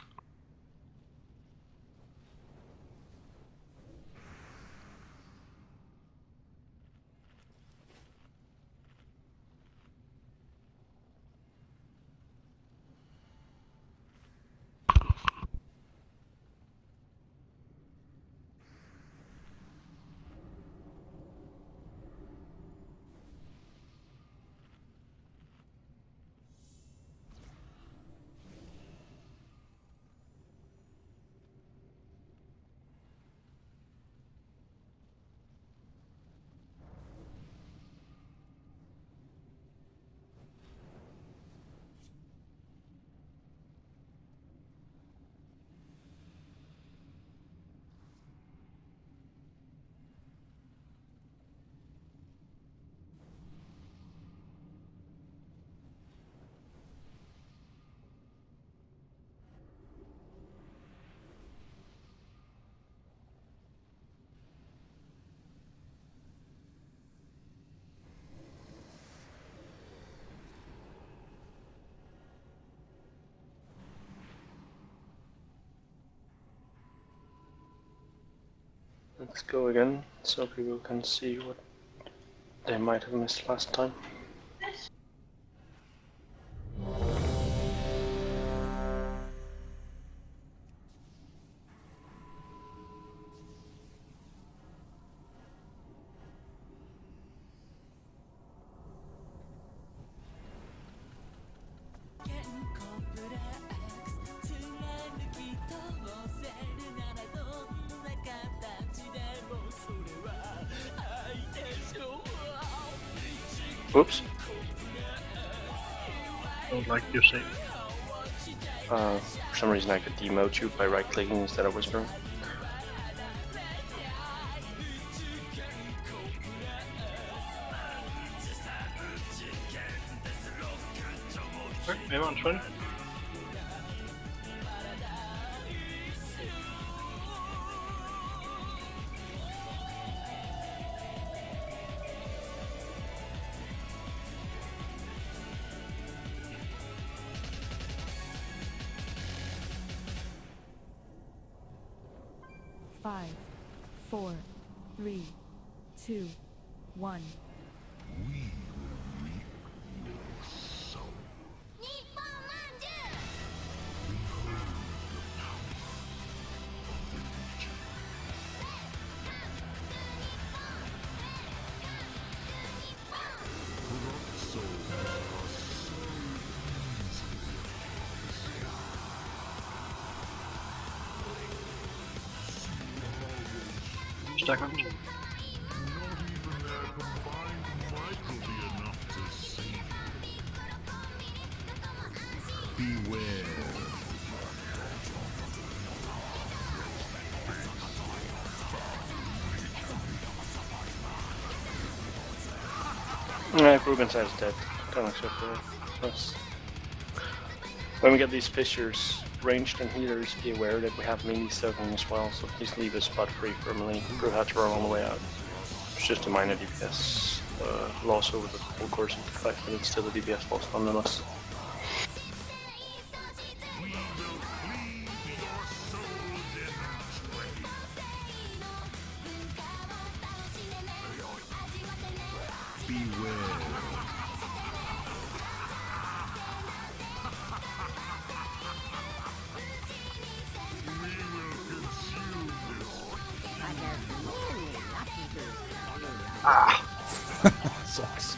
Let's go again, so people can see what they might have missed last time. Whoops. Don't like your save. For some reason I could demote you by right clicking instead of whispering. Okay, everyone's ready? Five, 4, 3, 2, 1. Stack on. Yeah, Ruben's is dead. Don't accept that. That's... When we get these fissures, ranged and healers, be aware that we have melee soaking as well, so please leave a spot free for melee. Brew had to run all the way out. It's just a minor DPS loss over the whole course of the fight, but it's still a DPS loss nonetheless. Sucks.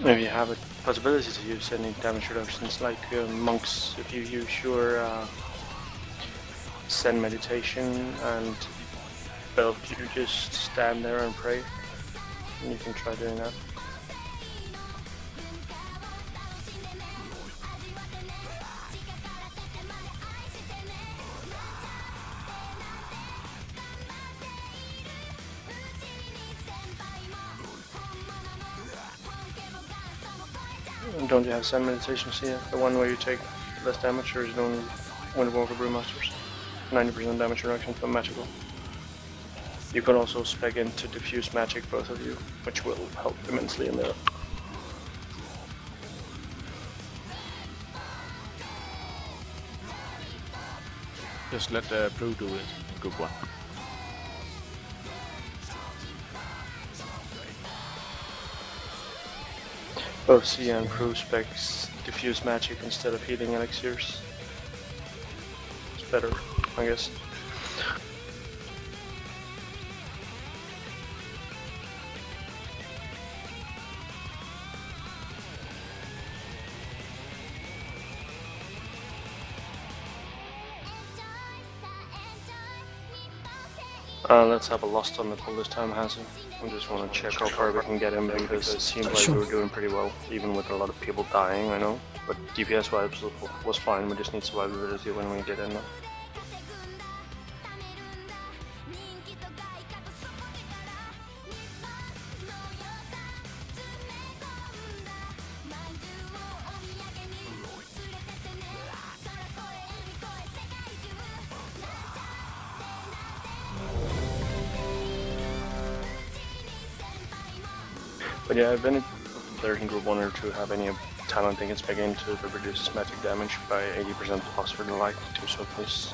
Maybe you have a possibility to use any damage reductions, like monks, if you use your Zen meditation and belt, you just stand there and pray, and you can try doing that. Don't you have Zen meditations here? The one where you take less damage, or is it only when you walk a brewmasters? 90% damage reduction from magical. You can also spec into diffuse magic, both of you, which will help immensely in there. Just let Brew do it. Good one. Both C and Brew specs diffuse magic instead of healing elixirs. It's better, I guess. Let's have a lost on the pull this time, Hansen. I just want to check how far we can get him, because it seemed like we were doing pretty well, even with a lot of people dying, I know. But DPS vibes was fine, we just need survivability when we get in now. But yeah, if any players in Group 1 or 2 have any talent they can spec into that reduces magic damage by 80% plus for the like, do so please.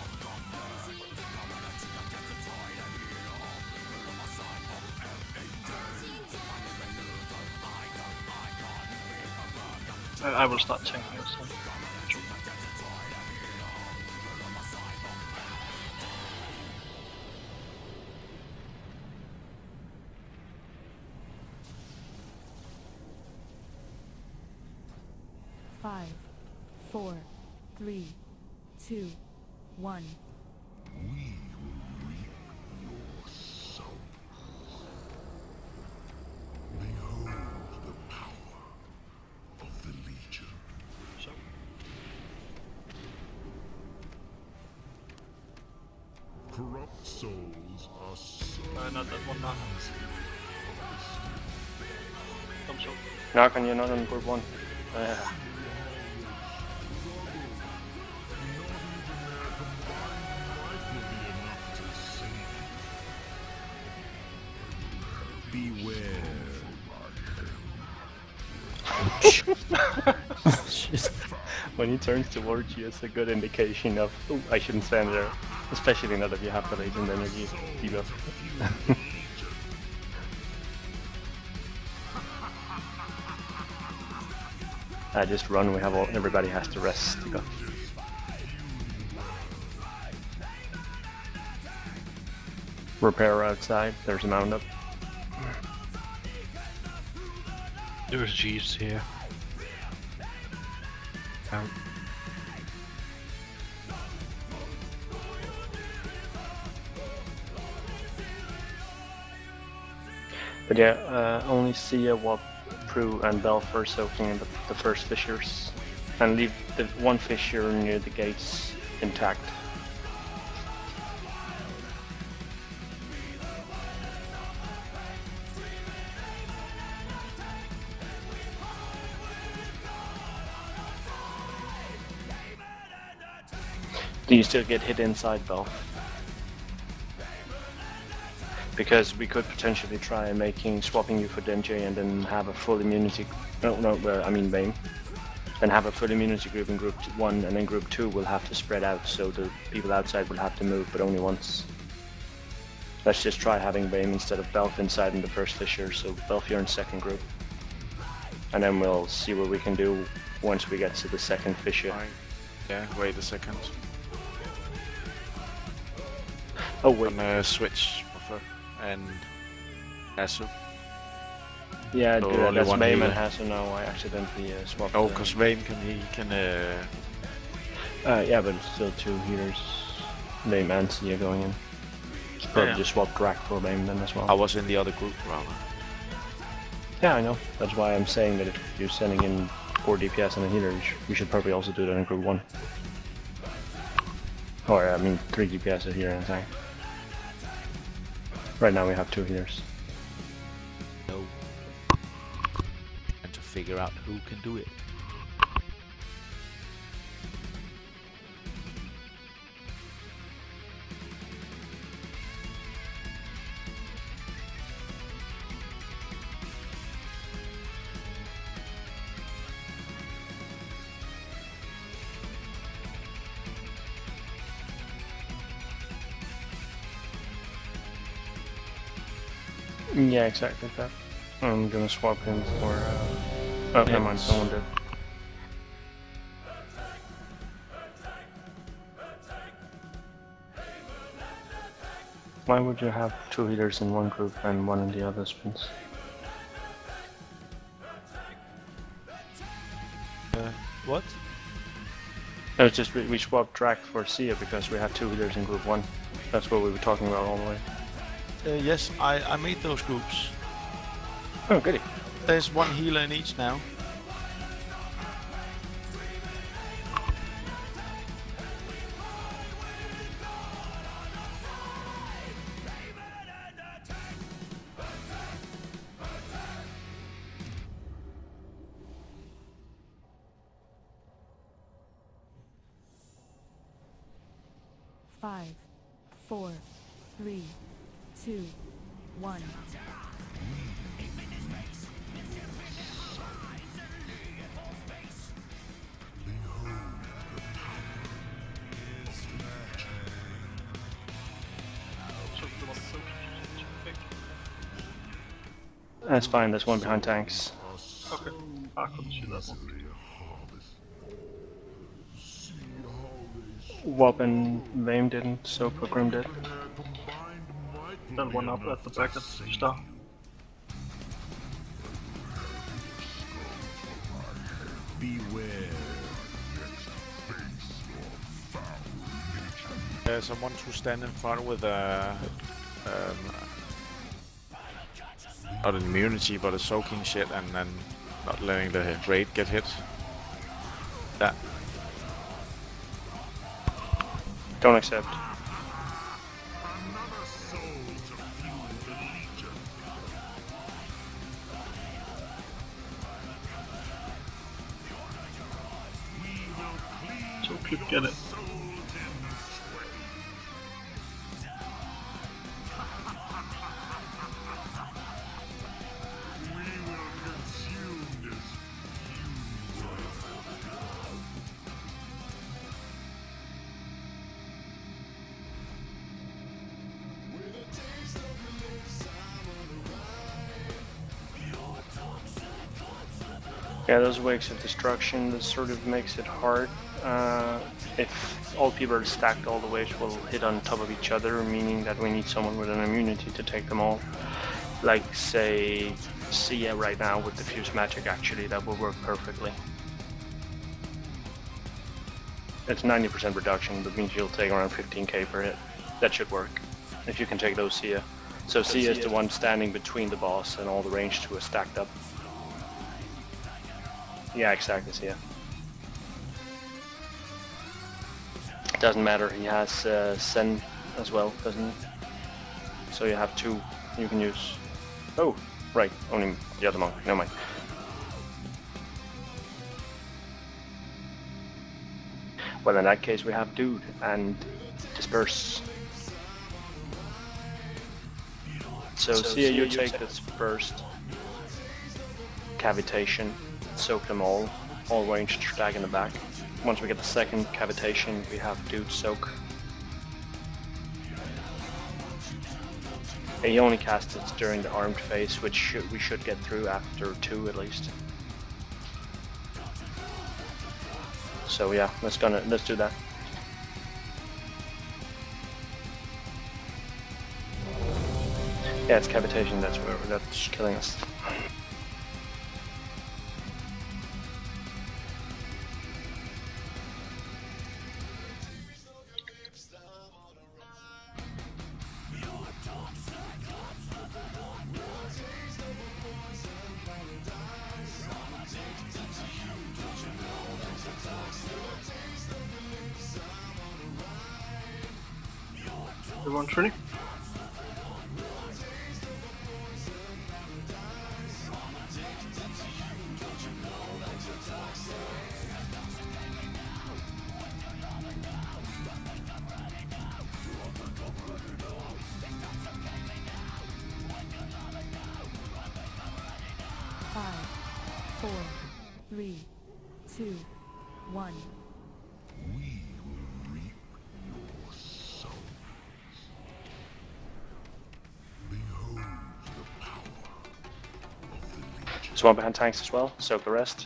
I will start tanking this time. 5, 4, 3, 2, 1. Corrupt souls are so not that one now. Come so. Narcon, you're not on group 1. beware. When he turns towards you, it's a good indication of, oh, I shouldn't stand there. Especially not if you have the latent energy debuff. I just run, we have all, everybody has to rest to go. Repair outside, there's a mound up. There's Jeeves here. Out. But yeah, only Sia, Wop, Prue and Belfer soaking in the first fissures. And leave the one fissure near the gates intact. Do you still get hit inside, Bell? Because we could potentially try swapping you for Denjay and then have a full immunity. I mean Bane. Then have a full immunity group in group 1, and then group 2 will have to spread out, so the people outside will have to move, but only once. Let's just try having Bane instead of Belf inside in the first fissure, so Belf you're in second group. And then we'll see what we can do once we get to the second fissure. Fine. Yeah, wait a second. Oh wait. I'm gonna switch buffer and Hasu. Yeah, So do that. only That's one Mame healer. and Hasu now. I accidentally swapped. Oh, because Vayne can yeah, but it's still 2 healers. Mame and Sia going in. Probably just swap Drak for Mame then as well. I was in the other group, rather. Yeah, I know. That's why I'm saying that if you're sending in 4 DPS and a healer, you should probably also do that in group 1. Or, I mean, 3 DPS a healer and a tank. Right now we have 2 healers. No. And to figure out who can do it. Yeah, exactly that. I'm gonna swap him for. Oh, never mind, someone did. Why would you have 2 healers in one group and 1 in the other, Spins? What? It was just we swapped Drak for Sia because we had 2 healers in group 1. That's what we were talking about all the way. Yes, I made those groups. Oh, goody. There's 1 healer in each now. Five, 4, 3, 2, 1. That's fine, there's 1 behind tanks. Okay, I couldn't see that one. Wop and Vame didn't, so Grim did. That one up at the back of the star. Beware. Someone to stand in front with a not an immunity, but a soaking shit, and then not letting the raid get hit. That. Don't accept. So could get it. Yeah, those wakes of destruction, this sort of makes it hard. If all people are stacked, all the waves will hit on top of each other, meaning that we need someone with an immunity to take them all. Like, say, Sia right now with diffuse magic, actually, that will work perfectly. It's 90% reduction, but means you'll take around 15k per hit. That should work, if you can take those Sia. So Sia is the one standing between the boss and all the ranged who are stacked up. Yeah, exactly, Sia. Doesn't matter, he has Sen as well, doesn't he? So you have two you can use. Oh, right, only the other monk, never mind. Well, in that case we have Dude and Disperse. So Sia, you take this first cavitation, soak them all ranged stag in the back. Once we get the second cavitation, we have Dude soak. He only casts it during the armed phase, which we should get through after 2 at least. So yeah, let's do that. Yeah, it's cavitation. That's killing us. Everyone's ready? Five, 4, 3, 2, 1. There's one behind tanks as well, soak the rest.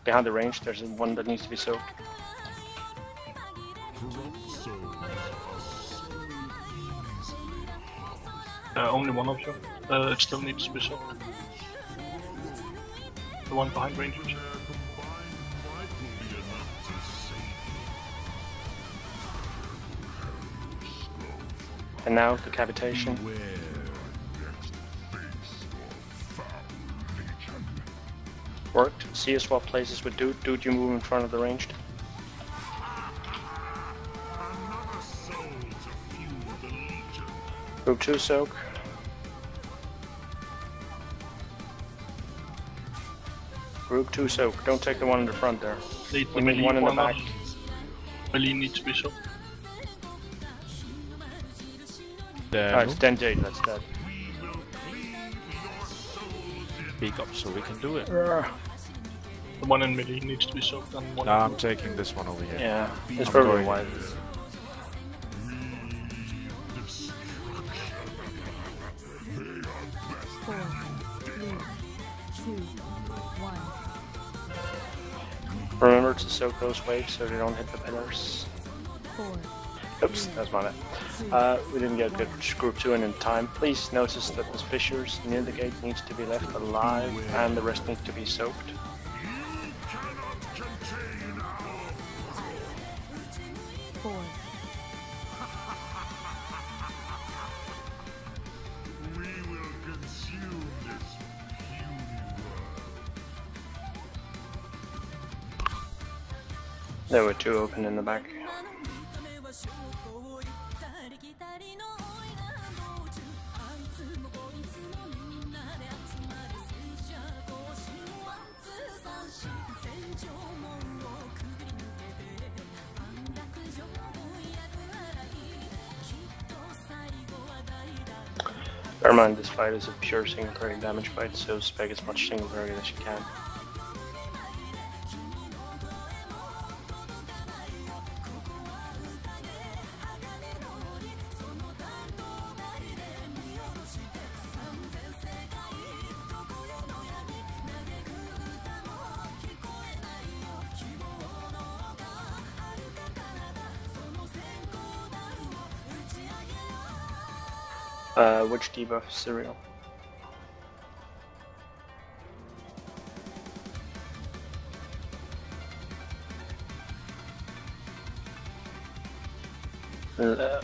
Behind the range, there's one that needs to be soaked. Only one of you. It still needs to be soaked. The one behind rangers. And now the cavitation. Worked. See a swap places with Dude. Dude, you move in front of the ranged. Group 2 soak. Group 2 soak. Don't take the one in the front there. We need one in the back. Melee needs to be soaked. Alright, it's Den Jade, that's dead. Speak up so we can do it. The one in melee needs to be soaked and one. No, I'm taking this one over here. Yeah, it's probably wise. Four, 3, 2, 1. Remember to soak those waves so they don't hit the pillars. 4. Oops, that's my bad. We didn't get good group 2 in time. Please notice that the fissures near the gate needs to be left alive and the rest needs to be soaked. 4. We will consume this puny world. There were 2 open in the back. Bear in mind, this fight is a pure single target damage fight, so spec as much single target as you can. Which debuff cereal? The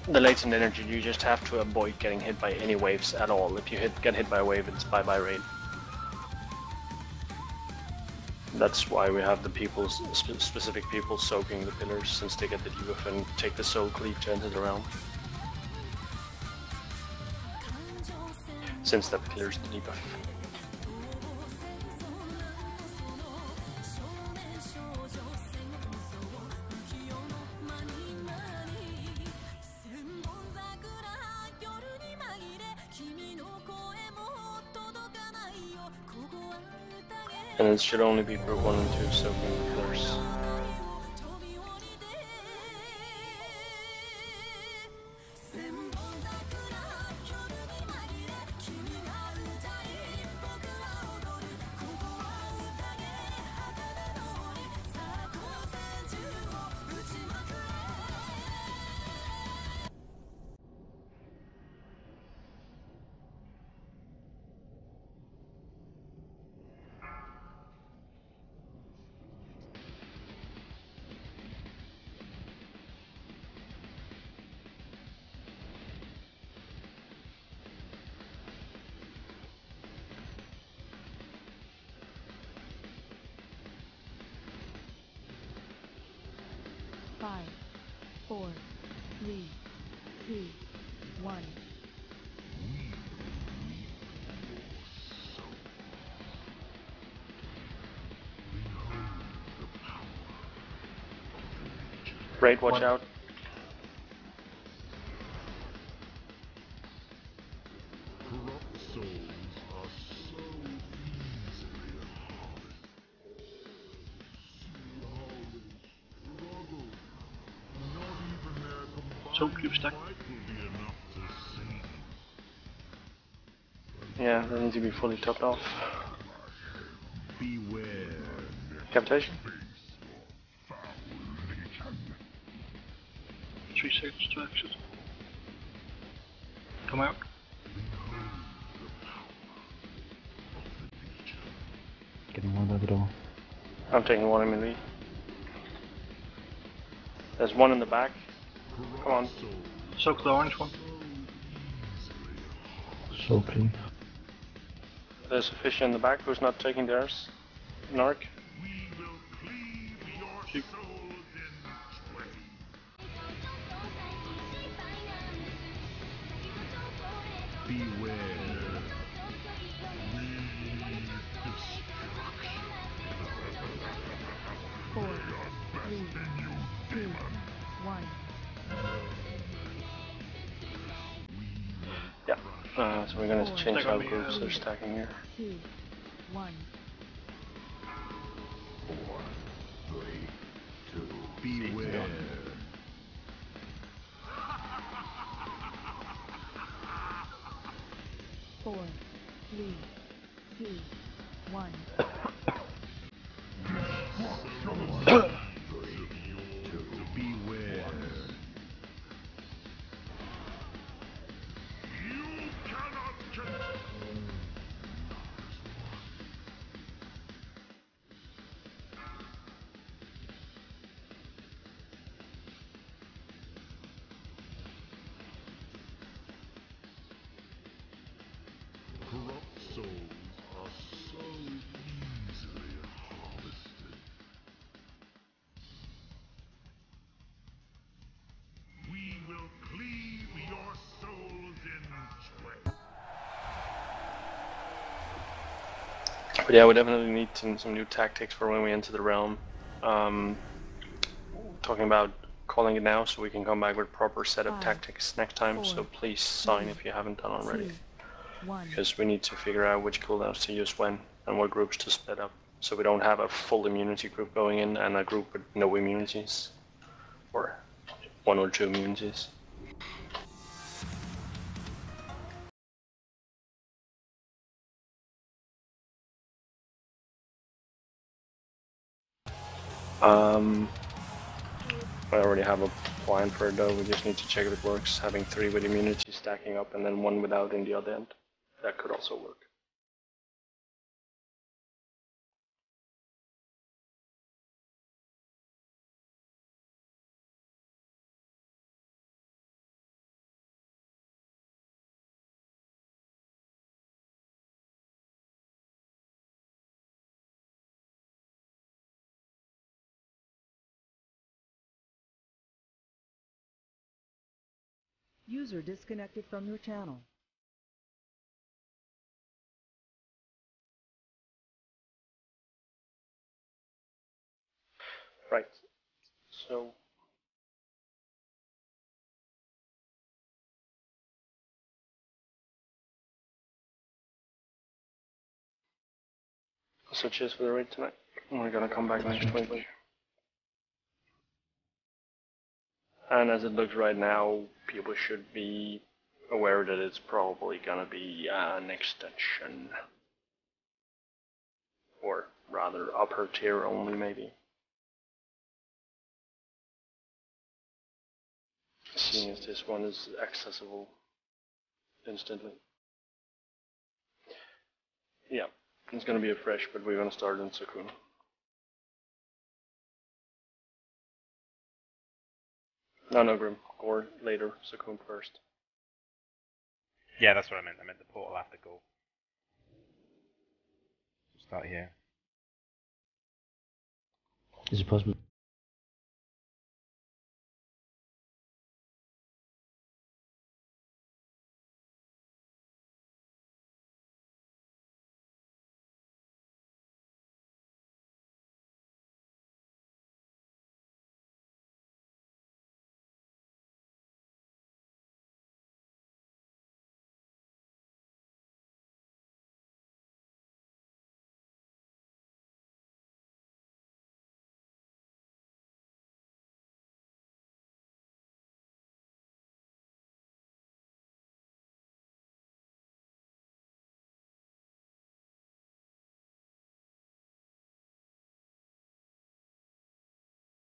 latent energy, you just have to avoid getting hit by any waves at all. If you get hit by a wave, it's bye-bye raid. That's why we have the people, specific people soaking the pillars, since they get the debuff and take the soul cleave to enter the realm. Since that clears the debuff. And it should only be group 1 and 2 soaking the pillars. Five, 4, 3, 2, 1. Raid, watch out. Corrupt souls are so easily So cube stack. Yeah, they need to be fully topped off. Beware. Capitation. 3 seconds to exit. Come out. Getting one by the door. I'm taking one in melee. There's one in the back. Come on. Soak the orange one. So clean. There's a fish in the back who's not taking theirs. Narc. Keep. Beware. Four, 3, 2, 1. Yeah. So we're gonna change our groups. They're stacking here. 2, 1. Beware. 4, 3, 2, 1. Beware. But yeah, we definitely need some new tactics for when we enter the realm. Talking about calling it now so we can come back with proper set of tactics next time, so please sign if you haven't done already. Because we need to figure out which cooldowns to use when, and what groups to split up, so we don't have a full immunity group going in and a group with no immunities, or 1 or 2 immunities. I already have a plan for it though, we just need to check if it works, having 3 with immunity stacking up and then 1 without in the other end. That could also work. User disconnected from your channel. Right, so cheers for the raid tonight. We're gonna come back next week. And as it looks right now, people should be aware that it's probably gonna be an extension. Or rather, upper tier only, maybe. Seeing as this one is accessible instantly. Yeah, it's gonna be a fresh, but we're gonna start in Sakun. No, Grim. Gore later, Sakun first. Yeah, that's what I meant. I meant the portal after Gore. Start here. Is it possible